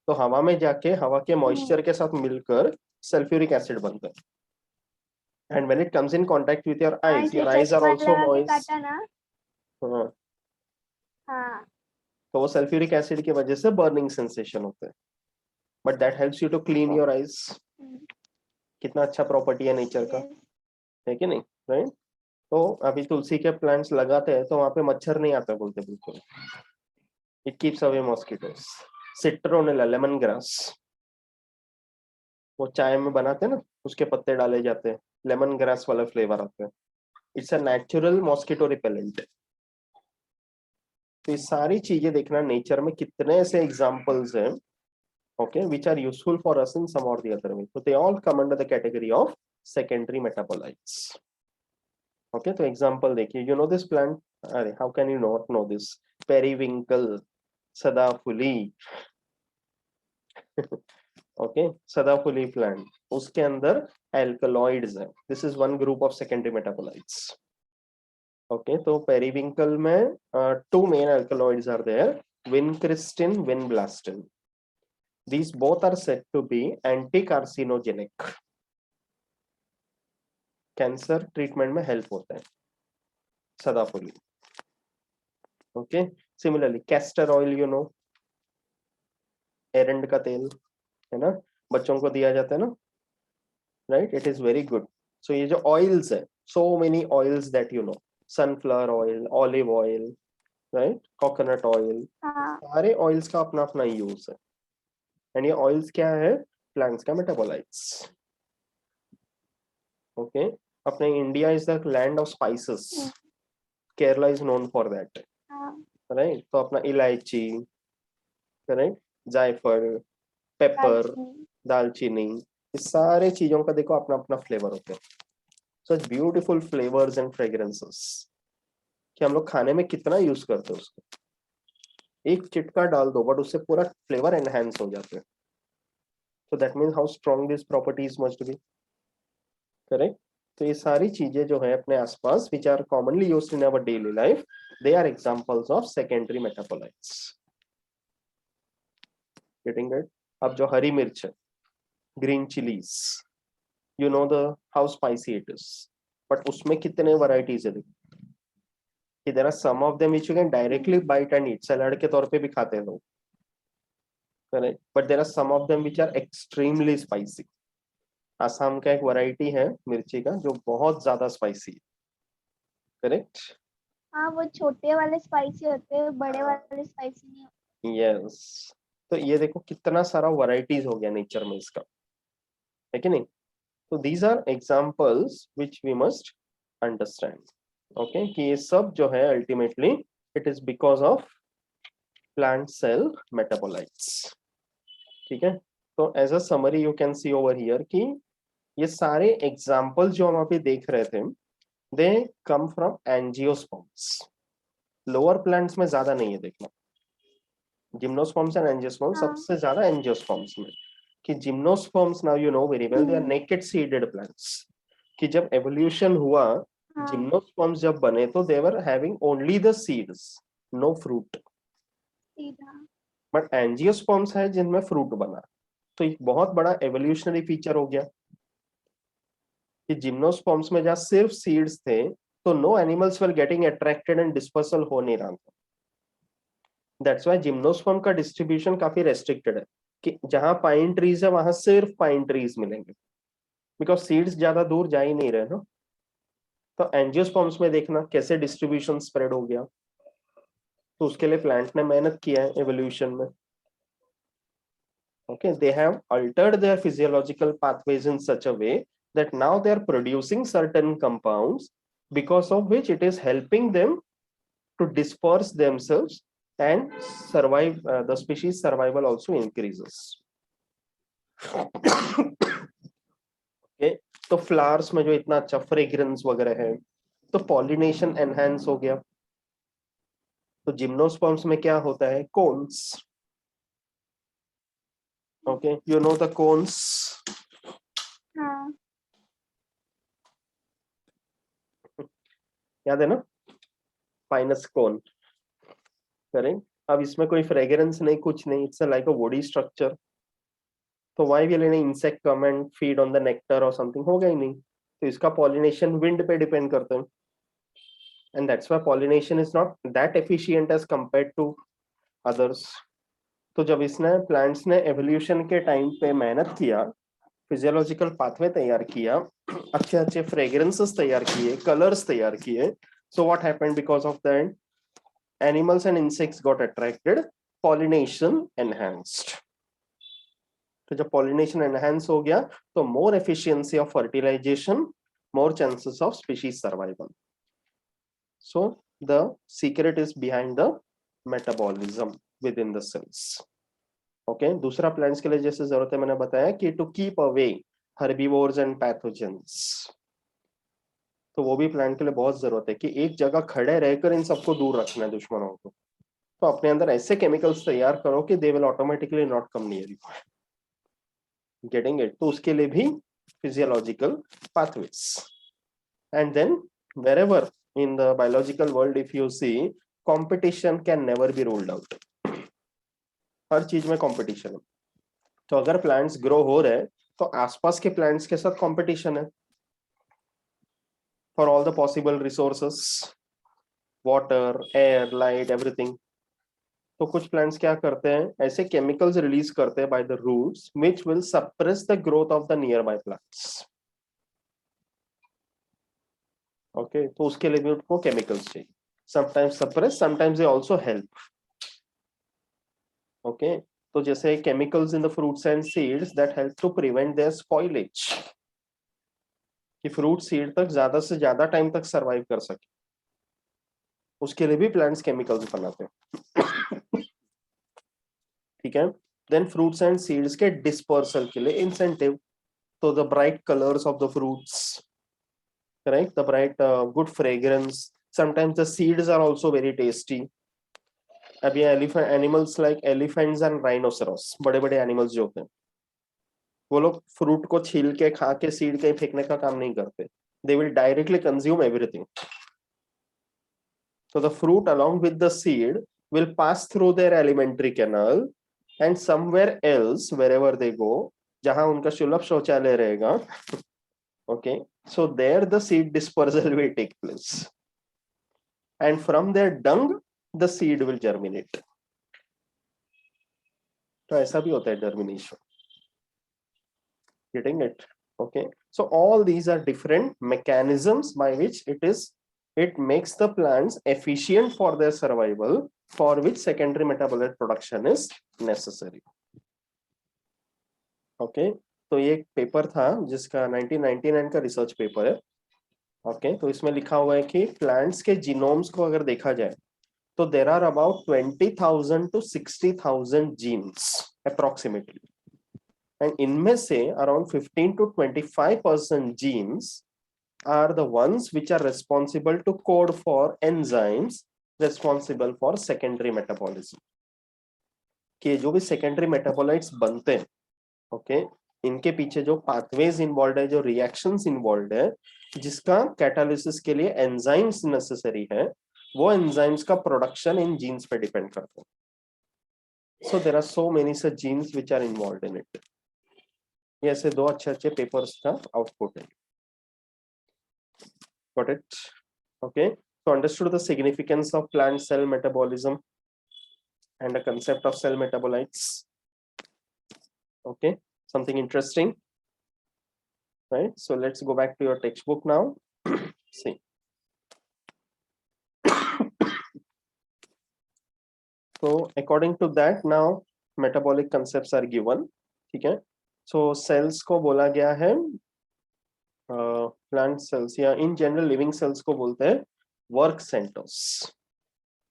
तो हवा में जाके हवा के हम्म। मॉइस्चर के साथ मिलकर सल्फ्यूरिक एसिड बनता है, and when it comes in contact with हाँ, योर ऐसे आईज आर चश्मा आल्सो लगा के मॉइस्ट। काटा ना। हाँ, हाँ। तो वो सल्फ्यूरिक एसिड की वजह से बर्निंग सेंसेशन होता है, but that helps you to clean your eyes. हम्म, कितना अच्छा प्रॉपर्टी है नेचर का, yes। है कि नहीं, राइट। तो अभी तुलसी के प्लांट्स लगाते हैं तो वहां पे मच्छर नहीं आता बोलते, बिल्कुल। It keeps away mosquitoes. Citronella, lemon grass, वो चाय में बनाते हैं ना, उसके पत्ते डाले जाते हैं, लेमन ग्रास वाला फ्लेवर आता है। It's a natural mosquito repellent. तो ये सारी चीजें देखना, नेचर में कितने ऐसे एग्जांपल्स हैं, okay, which are useful for us in some or the other way. So they all come under the category of secondary metabolites. Okay, तो एग्जांपल देखिए, you know this plant, अरे how can you not know this? Periwinkle, सदाफुली। ओके, सदाफुली प्लांट, उसके अंदर एल्कलॉइड्स है, this is one group of secondary metabolites. Okay, तो पेरिविंकल में two main alkaloids are there, vincristine, vinblastine. These both are said to be anti-carcinogenic. Cancer treatment में हेल्प होता है सदाफुली। Okay, similarly castor oil, you know, एरंड का तेल, है ना, बच्चों को दिया जाता है ना, right, it is very good. So ये जो ऑयल्स है, so many oils that you know, sunflower oil, olive oil, right, coconut oil, हाँ। सारे ऑयल्स का अपना अपना यूज है। एंड ये ऑयल्स क्या है? प्लांट्स का मेटाबोलाइट्स। ओके, अपने India is the land of spices, Kerala is known for that, हाँ। राइट। तो अपना इलायची, राइट, जायफल, पेपर, दालचीनी। दालचीनी, इस सारे चीजों का देखो अपना अपना फ्लेवर होता है। Such beautiful flavours and fragrances कि हम लोग खाने में कितना यूज करते हैं उसको। एक चिटका डाल दो बट उससे पूरा फ्लेवर एनहांस हो जाते हैं. So that means how strong these properties must be. Correct? तो ये सारी चीजें जो है अपने आसपास which are commonly used in our daily life, they are examples of secondary metabolites. Getting it? अब जो हरी मिर्च है, green chilies, you know the how spicy it is, but उसमें कितने varieties है देखो. कि there are some of them which you can directly bite and eat, सलाद के तौर पे भी खाते हैं लोग. Correct? But there are some of them which are extremely spicy. Assam का एक वैरायटी है मिर्ची का जो बहुत ज्यादा स्पाइसी है. करेक्ट. हाँ वो छोटे वाले स्पाइसी होते हैं, बड़े वाले स्पाइसी नहीं होते. यस. तो ये देखो कितना सारा वैरायटीज हो गया नेचर में इसका, है कि नहीं. तो these are examples which we must understand. Okay, कि ये सब जो है ultimately it is because of plant cell metabolites. ठीक है. तो as a summary you can see over here कि ये सारे एग्जाम्पल जो हम अभी देख रहे थे they come from angiosperms. Lower plants में ज्यादा नहीं है देखना. जिम्नोस्पर्म्स एंड एंजियोस्पर्म्स सबसे ज्यादा एंजियोस्पर्म्स में. कि gymnosperms now you know very well they are naked seeded plants. कि जब एवोल्यूशन हुआ जिम्नोस्पर्म्स जब बने तो they were having only the seeds, no fruit. But angiosperms है जिनमें फ्रूट बना. तो एक बहुत बड़ा एवोल्यूशनरी फीचर हो गया कि जिम्नोस्पर्म्स में जहां सिर्फ सीड्स थे तो no animals were getting attracted and dispersal हो नहीं रहा था. दैट्स व्हाई जिम्नोस्पर्म का डिस्ट्रीब्यूशन काफी रेस्ट्रिक्टेड है कि जहां पाइन ट्रीज है वहां सिर्फ पाइन ट्रीज मिलेंगे बिकॉज सीड्स ज्यादा दूर जा ही नहीं रहे ना. तो एंजियोस्पर्म्स में देखना कैसे डिस्ट्रीब्यूशन स्प्रेड हो गया. तो उसके लिए प्लांट ने मेहनत किया है एवोल्यूशन में. Okay, they have altered their physiological pathways in such a way that now they are producing certain compounds because of which it is helping them to disperse themselves and survive. The species survival also increases. Okay, तो फ्लावर्स में जो इतना अच्छा फ्रेग्रेंस वगैरह है तो पॉलिनेशन एनहांस हो गया. तो जिम्नोस्पर्म्स में क्या होता है, cons. Okay, you know the cones. हाँ. याद है ना, पाइनस कोन. करेक्ट. अब इसमें कोई फ्रेग्रेंस नहीं, कुछ नहीं, it's like a woody structure. तो why will any insect come and feed on the nectar or something, होगा ही नहीं. तो इसका पॉलिनेशन विंड पे डिपेंड करता है and that's why pollination is not that efficient as compared to others. तो जब इसने प्लांट्स ने एवोल्यूशन के टाइम पे मेहनत किया, फिजियोलॉजिकल पाथवे तैयार किया, अच्छे अच्छे फ्रेग्रेंसेस तैयार किए, कलर्स तैयार किए, so what happened because of that animals and insects got attracted, pollination enhanced. तो जब pollination enhance हो गया तो more efficiency of fertilization, more chances of species survival. So the secret is behind the metabolism within the cells. Okay, दूसरा प्लांट्स के लिए जैसे जरूरत है मैंने बताया कि to keep away herbivores and pathogens. तो वो भी प्लांट के लिए बहुत जरूरत है कि एक जगह खड़े रहकर इन सबको दूर रखना है दुश्मनों को. तो अपने अंदर ऐसे केमिकल्स तैयार करो कि they will automatically not come near you. Getting it. तो उसके लिए भी physiological pathways. And then wherever in the biological world if you see, competition can never be ruled out. हर चीज में कंपटीशन है. तो अगर प्लांट्स ग्रो हो रहे हैं तो आसपास के प्लांट्स के साथ कंपटीशन है for all the possible resources, water, air, light, everything. तो कुछ प्लांट्स क्या करते हैं, ऐसे केमिकल्स रिलीज करते हैं by the roots which will suppress the growth of the nearby plants. Okay, तो उसके लिए भी उनको केमिकल्स चाहिए. Sometimes suppress, sometimes they also help. Okay, तो जैसे chemicals in the fruits and seeds that help to prevent their spoilage, कि फ्रूट सीड तक ज्यादा से ज्यादा टाइम तक सरवाइव कर सके, उसके लिए भी प्लांट्स केमिकल्स बनाते हैं. ठीक है. देन फ्रूट्स एंड सीड्स के डिस्पर्सल के लिए इंसेंटिव. तो the bright colours of the fruits, correct, the bright good fragrance, sometimes the seeds are also very tasty. अब ये elephant animals like elephants and rhinoceros, बड़े बड़े एनिमल्स जो होते हैं, वो लोग फ्रूट को छील के खा के सीड कहीं फेंकने का काम नहीं करते. They will directly consume everything. So the fruit along with the seed will pass through their alimentary canal and somewhere else, wherever they go, जहां उनका सुलभ शौचालय रहेगा, okay, so there the seed dispersal will take place, and from their dung the seed will germinate. तो ऐसा भी होता है germination. Getting it? Okay, so all these are different mechanisms by which it makes the plants efficient for their survival, for which secondary metabolite production is necessary. Okay, तो ये एक पेपर था जिसका 1999 का रिसर्च पेपर है. ओके, तो इसमें लिखा हुआ है कि प्लांट्स के जीनोम्स को अगर देखा जाए तो there are about 20,000 to 60,000 genes approximately, and इनमें से around 15 to 25% genes are the ones which are responsible to code for enzymes responsible for secondary metabolism. कि जो भी secondary metabolites बनते हैं, okay, इनके पीछे जो pathways involved है, जो reactions involved है, जिसका catalysis के लिए enzymes necessary है, वो enzymes का production इन genes पे depend करते हैं. So there are so many such genes which are involved in it. ये ऐसे दो अच्छे papers का output है. Got it? Okay, so understood the significance of plant cell metabolism and the concept of cell metabolites. Okay, something interesting, right? So let's go back to your textbook now. See. So according to that, now metabolic concepts are given. Okay, so cells को बोला गया है plant cells या in general living cells को बोलते हैं work centers.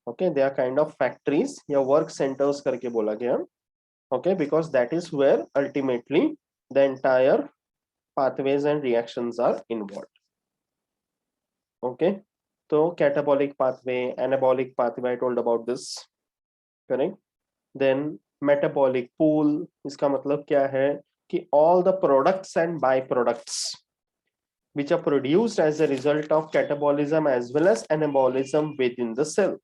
Okay, they are kind of factories या work centers करके बोला गया. Okay, because that is where ultimately the entire pathways and reactions are involved. Okay, so catabolic pathway, anabolic pathway, I told about this, correct? Then metabolic pool, इसका मतलब क्या है कि all the products and byproducts which are produced as a result of catabolism as well as anabolism within the cell,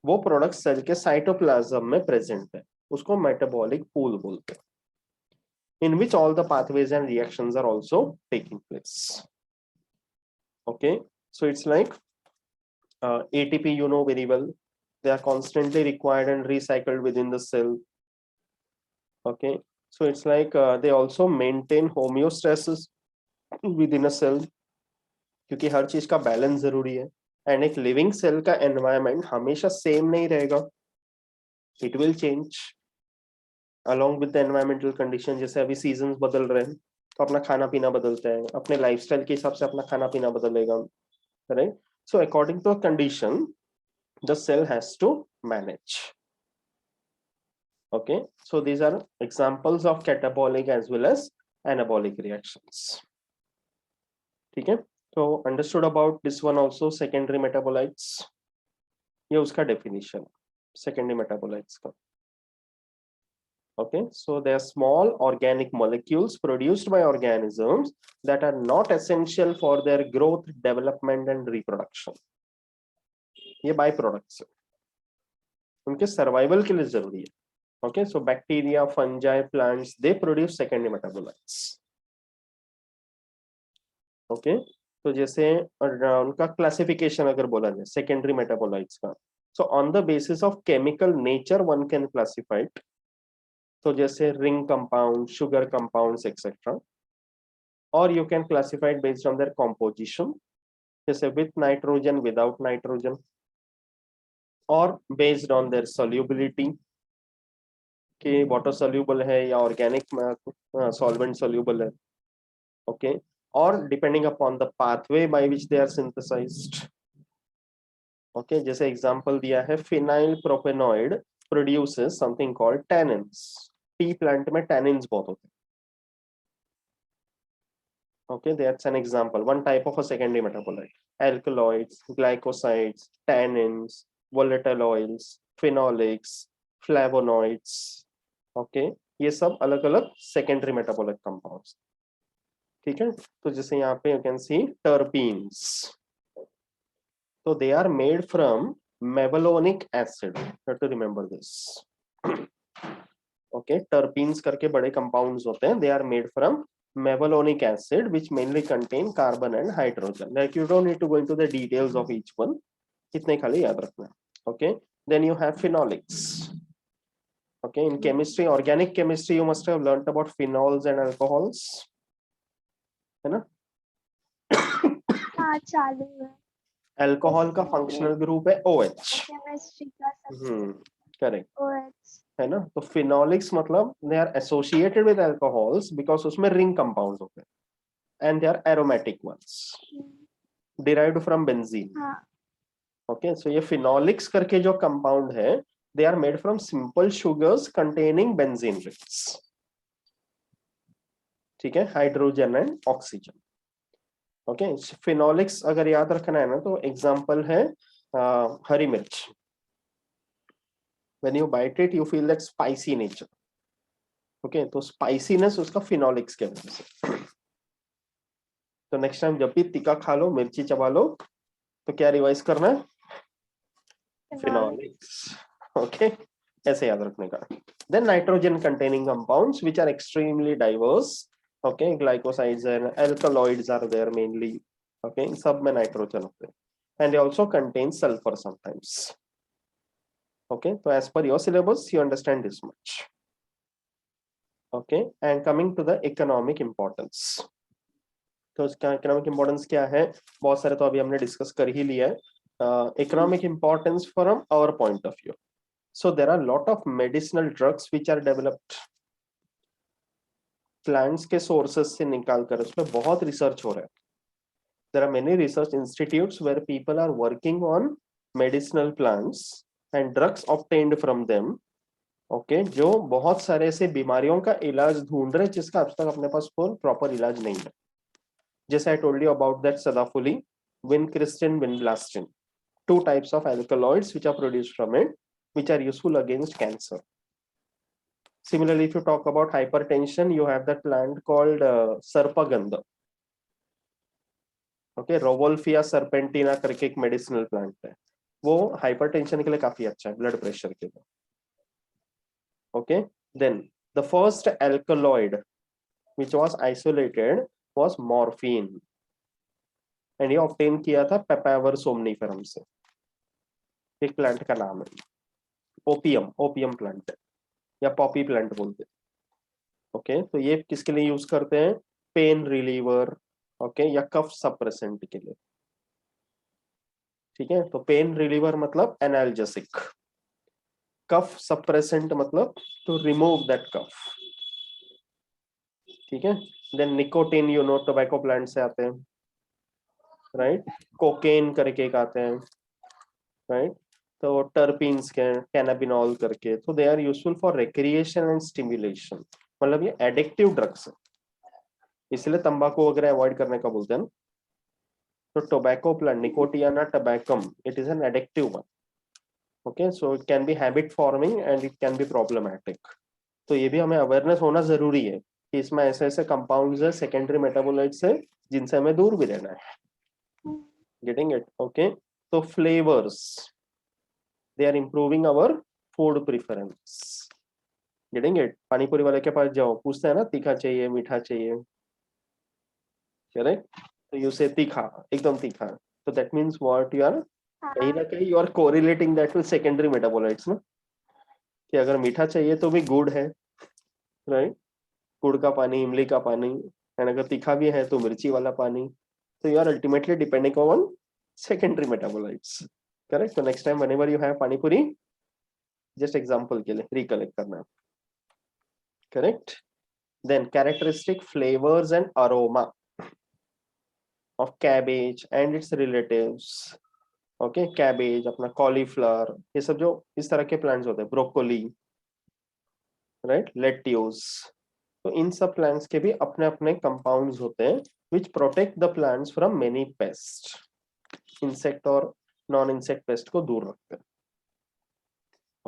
वो प्रोडक्ट सेल के साइटोप्लाज्म में प्रेजेंट है, उसको मेटाबॉलिक पूल बोलते हैं, in which all the pathways and reactions are also taking place. Okay, so it's like ATP, you know very well, they are constantly required and recycled within the cell. Okay, so it's like they also maintain homeostasis within a cell, क्योंकि हर चीज का बैलेंस जरूरी है, एंड एक लिविंग सेल का एनवायरनमेंट हमेशा सेम नहीं रहेगा, it will change along with the environmental condition. जैसे अभी सीजन्स बदल रहे हैं तो अपना खाना पीना बदलता है, अपने लाइफस्टाइल के हिसाब से अपना खाना पीना बदलेगा, right? So according to condition the cell has to manage. Okay, so these are examples of catabolic as well as anabolic reactions. ठीक है, so understood about this one also, secondary metabolites. ये उसका definition secondary metabolites का. Okay, so they are small organic molecules produced by organisms that are not essential for their growth, development and reproduction. ये byproducts है, उनके सर्वाइवल के लिए जरूरी है. Okay, so bacteria, fungi, plants, they produce secondary metabolites. Okay, तो जैसे उनका क्लासिफिकेशन अगर बोला जाए secondary metabolites का, so on the basis of chemical nature one can classify it. तो जैसे ring compound, sugar compounds, etc. Or you can classify it based on their composition, जैसे with nitrogen, without nitrogen, or based on their solubility, कि water soluble है या organic solvent soluble है. Okay, or depending upon the pathway by which they are synthesized. Okay, जैसे example दिया है phenyl propanoid produces something called tannins. T plant में tannins बहुत होते हैं. Okay, that's an example, one type of a secondary metabolite. Alkaloids, glycosides, tannins, volatile oils, phenolics, flavonoids, okay, ये सब अलग अलग सेकेंडरी मेटाबोलिक कंपाउंड्स, ठीक है। तो जैसे यहाँ पे यू कैन सी टर्पीन्स, तो they are made from mevalonic acid, have to remember this, okay. Terpenes करके बड़े कंपाउंड्स होते हैं, they are made from mevalonic acid which mainly contain carbon and hydrogen. Like you don't need to go into the details of each one, इतने खाली याद रखना, okay. Then you have phenolics, okay. In chemistry, organic chemistry, you must have learnt about phenols and alcohols, है ना? हाँ चालू है अल्कोहल का फंक्शनल ग्रुप है OH, केमिस्ट्री का सब करेक्ट, OH है ना? तो फिनोलिक्स मतलब they are associated with alcohols because उसमें रिंग कंपाउंड्स होते हैं and they are aromatic ones derived from benzene. हाँ Okay, so ये phenolics करके जो कंपाउंड है they are made from simple sugars containing benzene rings, ठीक है, hydrogen and oxygen, okay. Phenolics अगर याद रखना है ना तो एग्जांपल है हरी मिर्च, when you bite it you feel that spicy nature, okay, तो स्पाइसीनेस उसका फिनोलिक्स के वजह से। तो नेक्स्ट टाइम जब भी तीखा खा लो, मिर्ची चबा लो, तो क्या रिवाइज करना है? फिनोलिक्स, ओके, ऐसे याद रखने का। Then nitrogen containing compounds which are extremely diverse, okay, glycosides and alkaloids are there mainly, okay, इन सब में नाइट्रोजन होते हैं and they also contain sulphur sometimes, okay. तो as per your syllabus you understand this much, okay. And coming to the economic importance, तो इसका इकोनॉमिक इंपॉर्टेंस क्या है? बहुत सारे तो अभी हमने डिस्कस कर ही लिया है। Economic importance from our point of view, so there are lot of medicinal drugs which are developed, plants के सोर्सेस से निकाल कर उस पर बहुत रिसर्च हो रहा है। there are many research institutes where people are working on medicinal plants and drugs obtained from them, okay, जो बहुत सारे ऐसे बीमारियों का इलाज ढूंढ रहे जिसका अब तक अपने पास कोई प्रॉपर इलाज नहीं है। जैसे I told you about that Sadafuli, Vincristine, Vinblastine, two types of alkaloids which are produced from it, which are useful against cancer. Similarly, if you talk about hypertension, you have that plant called Sarpagandha. Okay, Rauwolfia serpentina करके एक मेडिसिनल प्लांट है, वो हाइपरटेंशन के लिए काफी अच्छा है, ब्लड प्रेशर के लिए, okay. Then the first alkaloid which was isolated was morphine and ये ऑब्टेन किया था पेपावर सोमनीफेरम से, एक प्लांट का नाम है, ओपियम प्लांट है या पॉपी प्लांट बोलते हैं, ओके। तो ये किसके लिए यूज करते हैं? पेन रिलीवर, ओके, या कफ सप्रेसेंट के लिए, ठीक है। तो पेन रिलीवर मतलब एनाल्जेसिक, कफ सप्रेसेंट मतलब टू रिमूव दैट कफ, ठीक है। Then nicotine, you know, tobacco plant से आते हैं, राइट। कोकेन करके एक आते हैं, राइट। तो टर्पीन्स के कैनाबिनॉल करके, तो they are useful for recreation and stimulation, मतलब ये एडिक्टिव ड्रग्स है, इसलिए तंबाकू वगैरह अवॉइड करने का बोलते हैं। तो tobacco plant, Nicotiana tabacum, it is an addictive one, okay, so it can be habit forming and it can be problematic. तो ये भी हमें अवेयरनेस होना जरूरी है कि इसमें ऐसे ऐसे कंपाउंड्स है, सेकेंडरी मेटाबोलाइट्स है, जिनसे हमें दूर भी रहना है, गेटिंग इट, ओके। तो flavours, they are improving our food preference, getting it. Panipuri वाले के पास जाओ, पूछते हैं ना तीखा चाहिए मीठा चाहिए, करेक्ट, तो यू से तीखा, एकदम तीखा, तो that means what you are, कहीं ना कहीं you are correlating that with secondary metabolites ना, कि अगर मीठा चाहिए तो भी गुड़ है, राइट, गुड़ का पानी, इमली का पानी, एंड अगर तीखा भी है तो मिर्ची वाला पानी, तो you are ultimately depending on secondary metabolites, correct. तो next time whenever you have panipuri, just example के लिए रिकलेक्ट करना, correct. Then characteristic flavours and aroma of cabbage and its relatives, ओके, कैबेज, अपना कॉलीफ्लावर, ये सब जो इस तरह के प्लांट्स होते हैं, ब्रोकोली, राइट, लेट्यूस, तो इन सब प्लांट्स के भी अपने अपने कंपाउंड्स होते हैं विच protect the plants from many paste, insect और नॉन इंसेक्ट पेस्ट को दूर रखते हैं,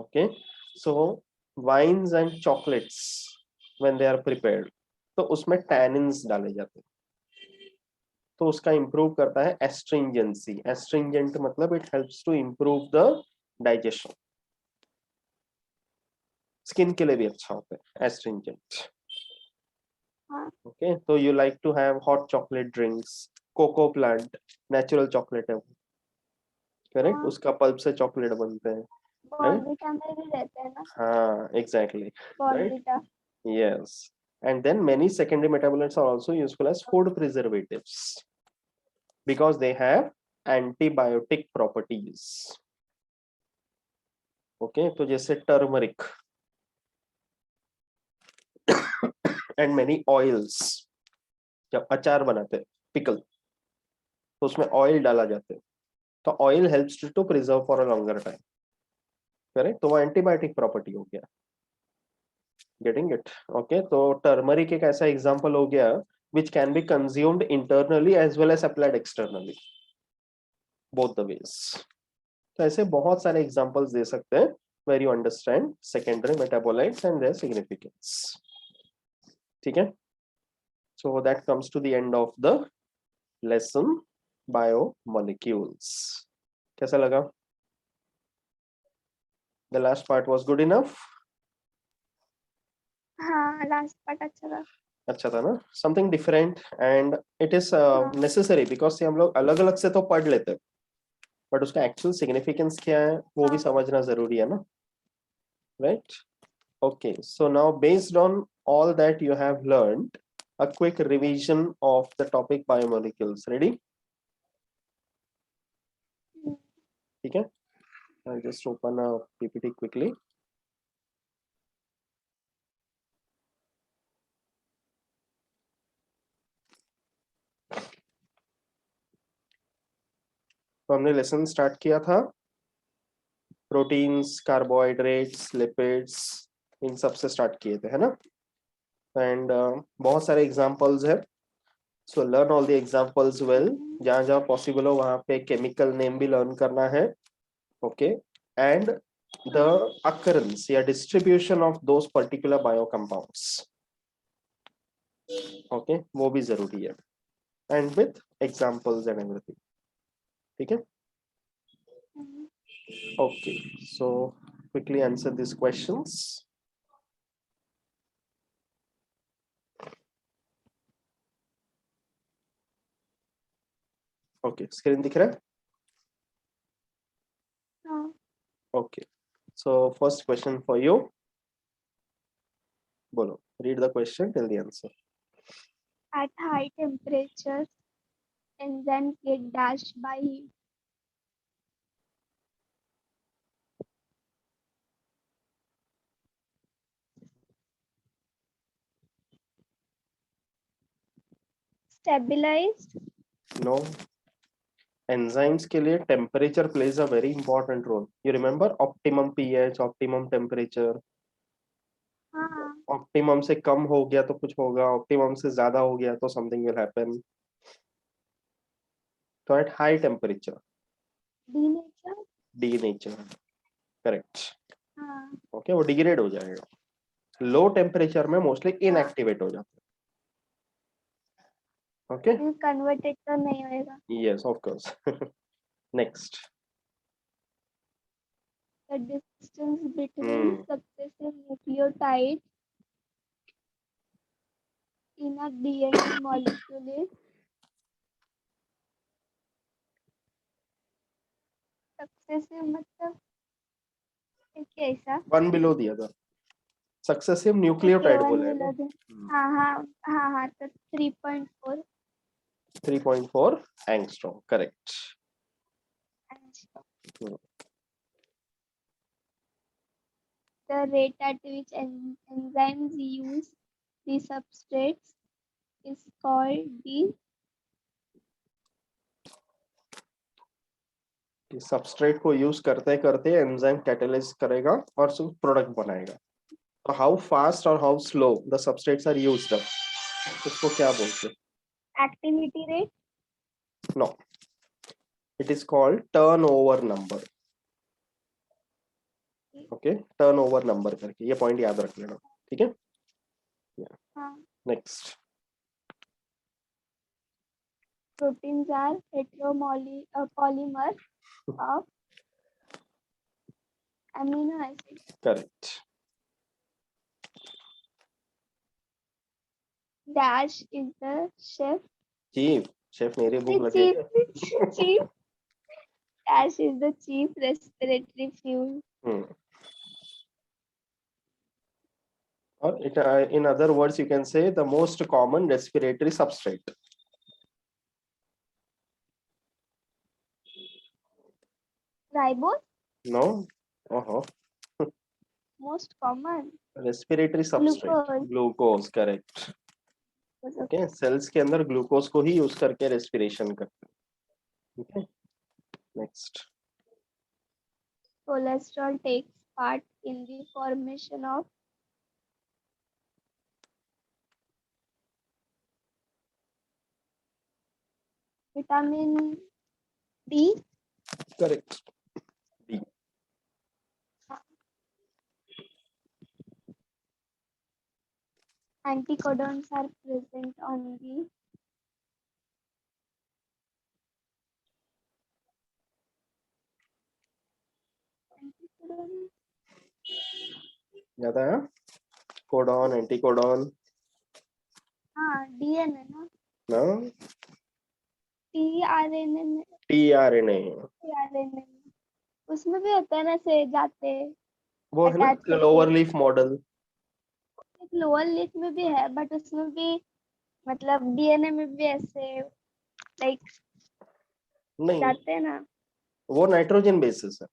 Okay, so wines and chocolates when they are prepared, तो उसमें tannins डाले जाते हैं, तो उसका improve करता है astringency. Astringent मतलब it helps to improve the digestion. Skin के लिए भी अच्छा होता है astringent. Okay, so you like to have hot chocolate drinks, cocoa plant, natural chocolate है वो, correct? हाँ. उसका pulp से chocolate बनते हैं, right? बॉर्नविटा में भी रहते हैं ना, हाँ, exactly, right? Bournvita. Yes, and then many secondary metabolites are also useful as food preservatives because they have antibiotic properties. Okay, तो जैसे turmeric and many oils, जब अचार बनाते हैं pickle, तो उसमें oil डाला जाता है, तो oil helps to preserve for a longer time, correct? तो वो antibiotic property हो गया. Getting it? Okay, तो turmeric एक ऐसा example हो गया which can be consumed internally as well as applied externally, both the ways. तो ऐसे बहुत सारे examples दे सकते हैं where you understand secondary metabolites and their significance. ठीक है? So that comes to the end of the lesson biomolecules. कैसा लगा? The last part was good enough? हाँ, लास्ट पार्ट अच्छा था. अच्छा था ना? Something different and it is हाँ. necessary because से हम लोग अलग अलग से तो पढ़ लेते हैं, but उसका actual significance क्या है वो भी समझना जरूरी है ना, right? Okay, so now based on all that you have learned, a quick revision of the topic biomolecules. Ready? ठीक है? I'll just open a PPT quickly. तो हमने लेसन स्टार्ट किया था प्रोटीन्स, कार्बोहाइड्रेट्स, लिपिड्स, इन सब से स्टार्ट किए थे, है ना? एंड बहुत सारे एग्जांपल्स है, so learn all the examples well. जहां जहां पॉसिबल हो वहां पे केमिकल नेम भी लर्न करना है. ओके, एंड द अकरेंस या distribution of those particular bio compounds, okay, वो भी जरूरी है, and with examples and everything. ठीक है? Okay, so quickly answer these questions. Okay, screen दिख रहा है? हाँ. Okay, so first question for you. बोलो, read the question, tell the answer. At high temperatures, enzymes get dashed by heat. Stabilized. No, enzymes के लिए temperature plays a very important role. You remember optimum pH, optimum temperature. हाँ. Optimum से कम हो गया तो कुछ होगा, optimum से ज्यादा हो गया तो something will happen. So at high temperature, Denature. denature, correct. हाँ. Okay, वो degrade हो जाएगा. Low temperature में mostly inactivate हो जाता है. Okay. Converted तो नहीं होएगा. Yes, of course. Next. The distance between successive nucleotides in a DNA molecule is successive मतलब कैसा? One below the other. Successive nucleotide बोला है ना? हाँ हाँ हाँ हाँ तो 3.4 3.4 angstrom, correct. The rate at which enzymes use the substrates is called the substrate को यूज करते करते एंजाइम कैटालाइज करेगा और प्रोडक्ट बनाएगा. तो हाउ फास्ट और how slow the substrates are used up, उसको क्या बोलते हैं? activity rate. No, it is called turnover number. Okay, turnover number करके, ये पॉइंट याद रख लेना, ठीक है। हाँ, next, proteins are polymers of amino acids. Correct. Dash is the chef. Chief, chef मेरी भूख लगी Chief, है। chief. Dash is the chief respiratory fuel. और in other words you can say the most common respiratory substrate. Ribose, No. Oh, most common. respiratory substrate. Glucose. Glucose, correct. Okay, cells के अंदर ग्लूकोज को ही यूज करके रेस्पिरेशन करते हैं। Okay, next, Cholesterol takes part in the formation of vitamin D. Correct, D. Anticodons are present on the anticodon. याद आया, कोडॉन, एंटीकोडॉन हाँ, DNA ना, ना, tRNA में, टीआरएनए, tRNA में उसमें भी होता है ना, से जाते वो है ना attach करके। Clover leaf model. Lower lip में भी है, बट उसमें भी मतलब डीएनए में भी ऐसे लाइक नहीं, जाते हैं ना। वो नाइट्रोजन बेसिस है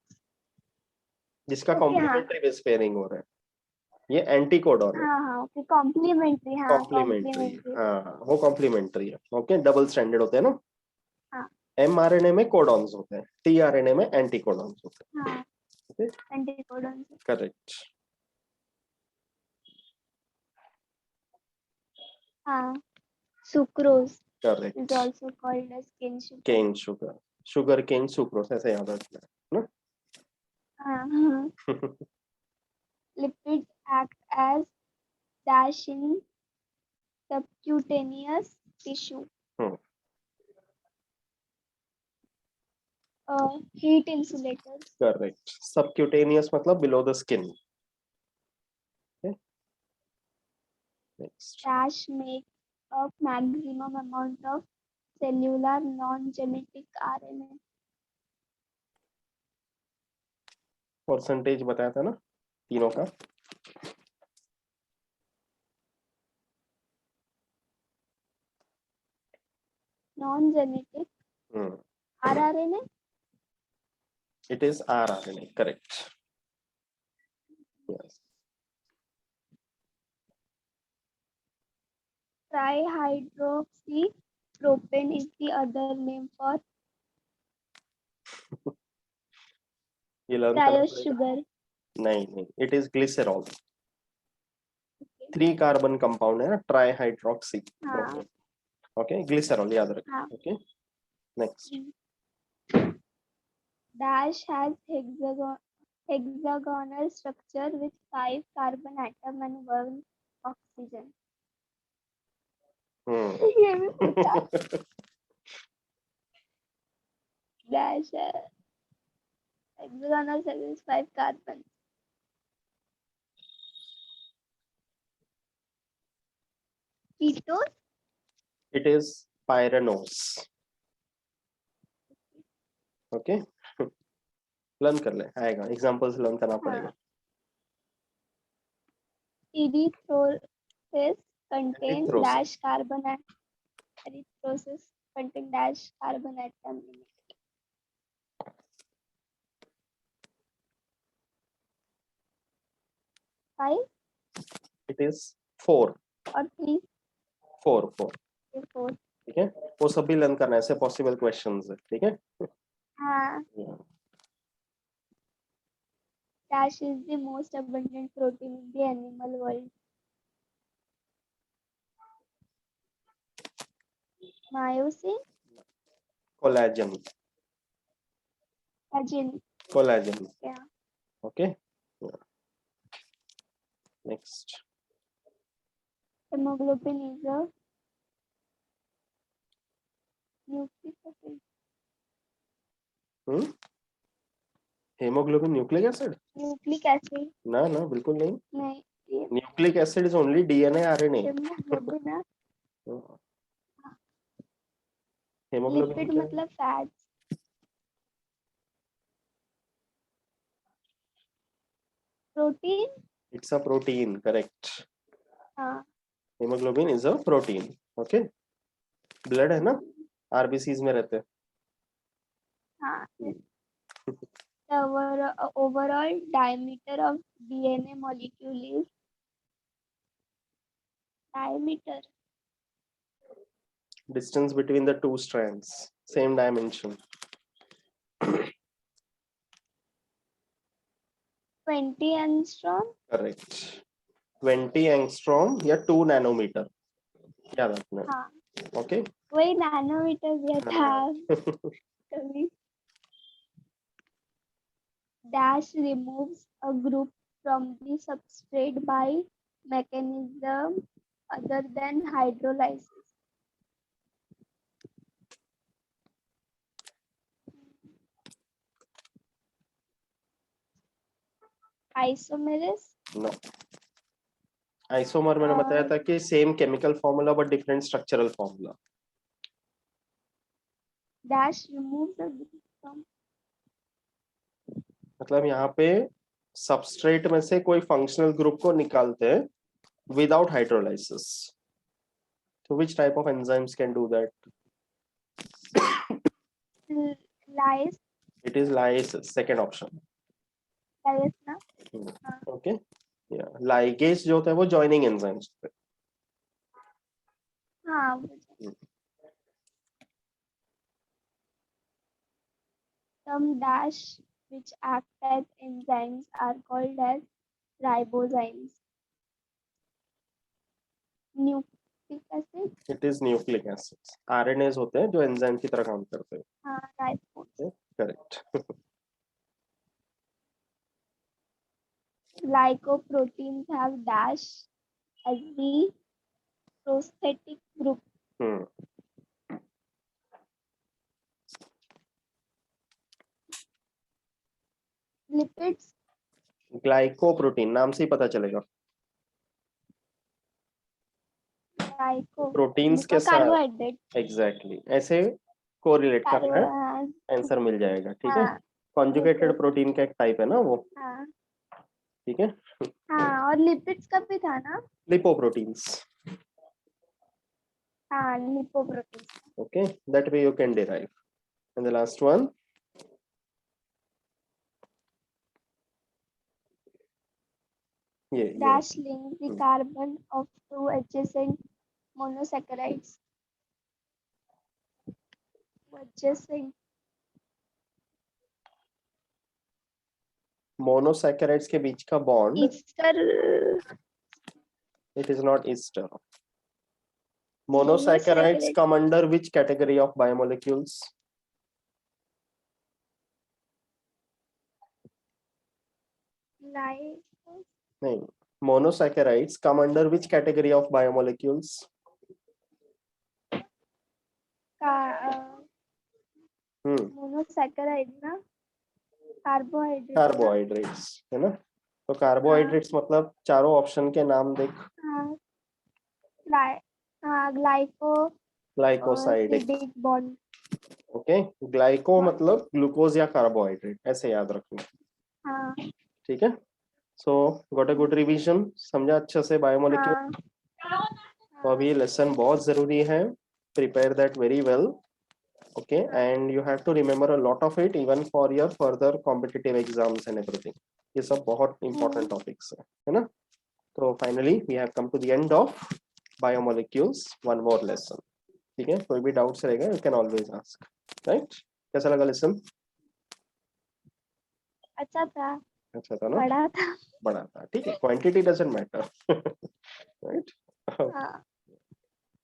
जिसका ओके, हाँ कॉम्प्लीमेंट्री बेस पेयरिंग हो रहा है, ये एंटीकोडॉन है। हाँ हाँ, ओके, कॉम्प्लीमेंट्री, हाँ कॉम्प्लीमेंट्री, कॉम्प्लीमेंट्री। हाँ वो कॉम्प्लीमेंट्री है। ओके, डबल स्टैंडर्ड होते हैं ना। हाँ एमआरएनए में कोडॉन्स होते हैं, टीआरएनए में एंटीकोडॉन्स होते हाँ, हैं। Okay, anticodon. करेक्ट। हाँ, sucrose is correct, also called as cane sugar. Cane sugar, sugar cane sucrose, ऐसे याद रखना है हाँ, ना। Lipid act as dash in subcutaneous tissue, heat insulators. Correct, subcutaneous मतलब below the skin. Next, dash make a maximum amount of cellular non-genetic RNA. Percentage बताया था ना तीनों का। Non-genetic rRNA. It is rRNA, correct. Yes. Trihydroxypropane is the other name for ये लर्न करना triose पड़ेगा। sugar. नहीं, it is glycerol, 3 carbon compound है ना, ट्राईहाइड्रोक्सी प्रोपेन। ओके, ग्लिसरॉल याद रखना। Okay, next, Dash has hexagonal structure with 5 carbon atom and 1 oxygen. ये भी पूछा। Dash hexagonal structure with 5 carbon. Ketose. It is pyranose. Okay, learn कर ले, आएगा, एग्जांपल्स लर्न करना पड़ेगा। Erythrosis contains Erythrosis. dash carbon atom. Erythrosis contain dash carbon atom in it. 5 It is 4 or 3? 4 4, 4. ठीक है, वो सब भी लर्न करना है, ऐसे पॉसिबल क्वेश्चंस है, ठीक है। हाँ, dash is the most abundant protein in the animal world. Myosin, collagen, collagen. Collagen, Yeah. Okay, next hemoglobin is a nucleic acid. Haemoglobin nucleic acid? Nucleic acid ना ना बिल्कुल नहीं. नहीं, ये nucleic acid is only DNA RNA. hemoglobin है. हेमोग्लोबिन लिपिड क्या है? मतलब fats. Protein. It's a protein, correct. हाँ. Haemoglobin is a protein. Okay. Blood है ना, आरबीसीज में रहते हैं. हाँ. The overall diameter of DNA molecule is diameter. Distance between the two strands, same dimension. 20 angstrom. Correct. 20 angstrom या 2 nanometer याद रखना. हाँ. Okay. वही नैनोमीटर दिया था कभी. Dash removes a group from the substrate by mechanism other than hydrolysis. Isomerase. No. Isomer मैंने बताया था कि same chemical formula but different structural formula. Dash removes a group from. मतलब यहाँ पे सबस्ट्रेट में से कोई फंक्शनल ग्रुप को निकालते हैं without hydrolysis. So which type of enzymes can do that? Lyase. It is lyase, second option. Lyase ना. Okay. Yeah. Ligase जो होता है वो joining enzymes पे. हाँ. Some dash which act as enzymes are called as ribozymes. Nucleic acid. It is nucleic acids. RNAs होते हैं जो एंजाइम की तरह काम करते हैं. हाँ. Ribose. Correct. Glycoproteins have dash as the prosthetic group. Lipids. Glycoprotein नाम से ही पता चलेगा. Glyco. प्रोटीन्स के साथ कार्बोहाइड्रेट. एग्जैक्टली ऐसे कोरिलेट करना है, आंसर मिल जाएगा. ठीक है. कॉन्जुगेटेड प्रोटीन का एक टाइप है ना वो. हाँ. ठीक है. हाँ. और लिपिड्स का भी था ना. लिपोप्रोटीन्स. हाँ. Lipoproteins. Okay, that way you can derive. And the last one. Yeah. Dash links the carbon of two adjacent monosaccharides. Adjacent. Monosaccharides के बीच का bond. Ester. It is not ester. Monosaccharides come under which category of biomolecules? नहीं. Monosaccharides come under which category of biomolecules? Monosaccharide ना. कार्बोहाइड्रेट. कार्बोहाइड्रेट्स है ना. तो कार्बोहाइड्रेट्स मतलब चारों ऑप्शन के नाम देख. Glycosidic bond. ओके. ग्लाइको मतलब ग्लूकोज या कार्बोहाइड्रेट, ऐसे याद रखना. हाँ. ठीक है. सो गॉट अ गुड रिवीजन. समझा अच्छे से बायोमोलिक्यूल. तो अभी लेसन बहुत जरूरी है. Prepare that very well. Okay. And you have to remember a lot of it even for your further competitive exams and everything. ये सब बहुत इंपॉर्टेंट टॉपिक्स है ना. तो finally we have come to the end of biomolecules. One more lesson. ठीक है. कोई भी डाउट्स रहेगा you can always ask. Right. कैसा लगा लेसन? अच्छा था. अच्छा था ना. बड़ा था. बड़ा था. ठीक है. Quantity doesn't matter. राइट.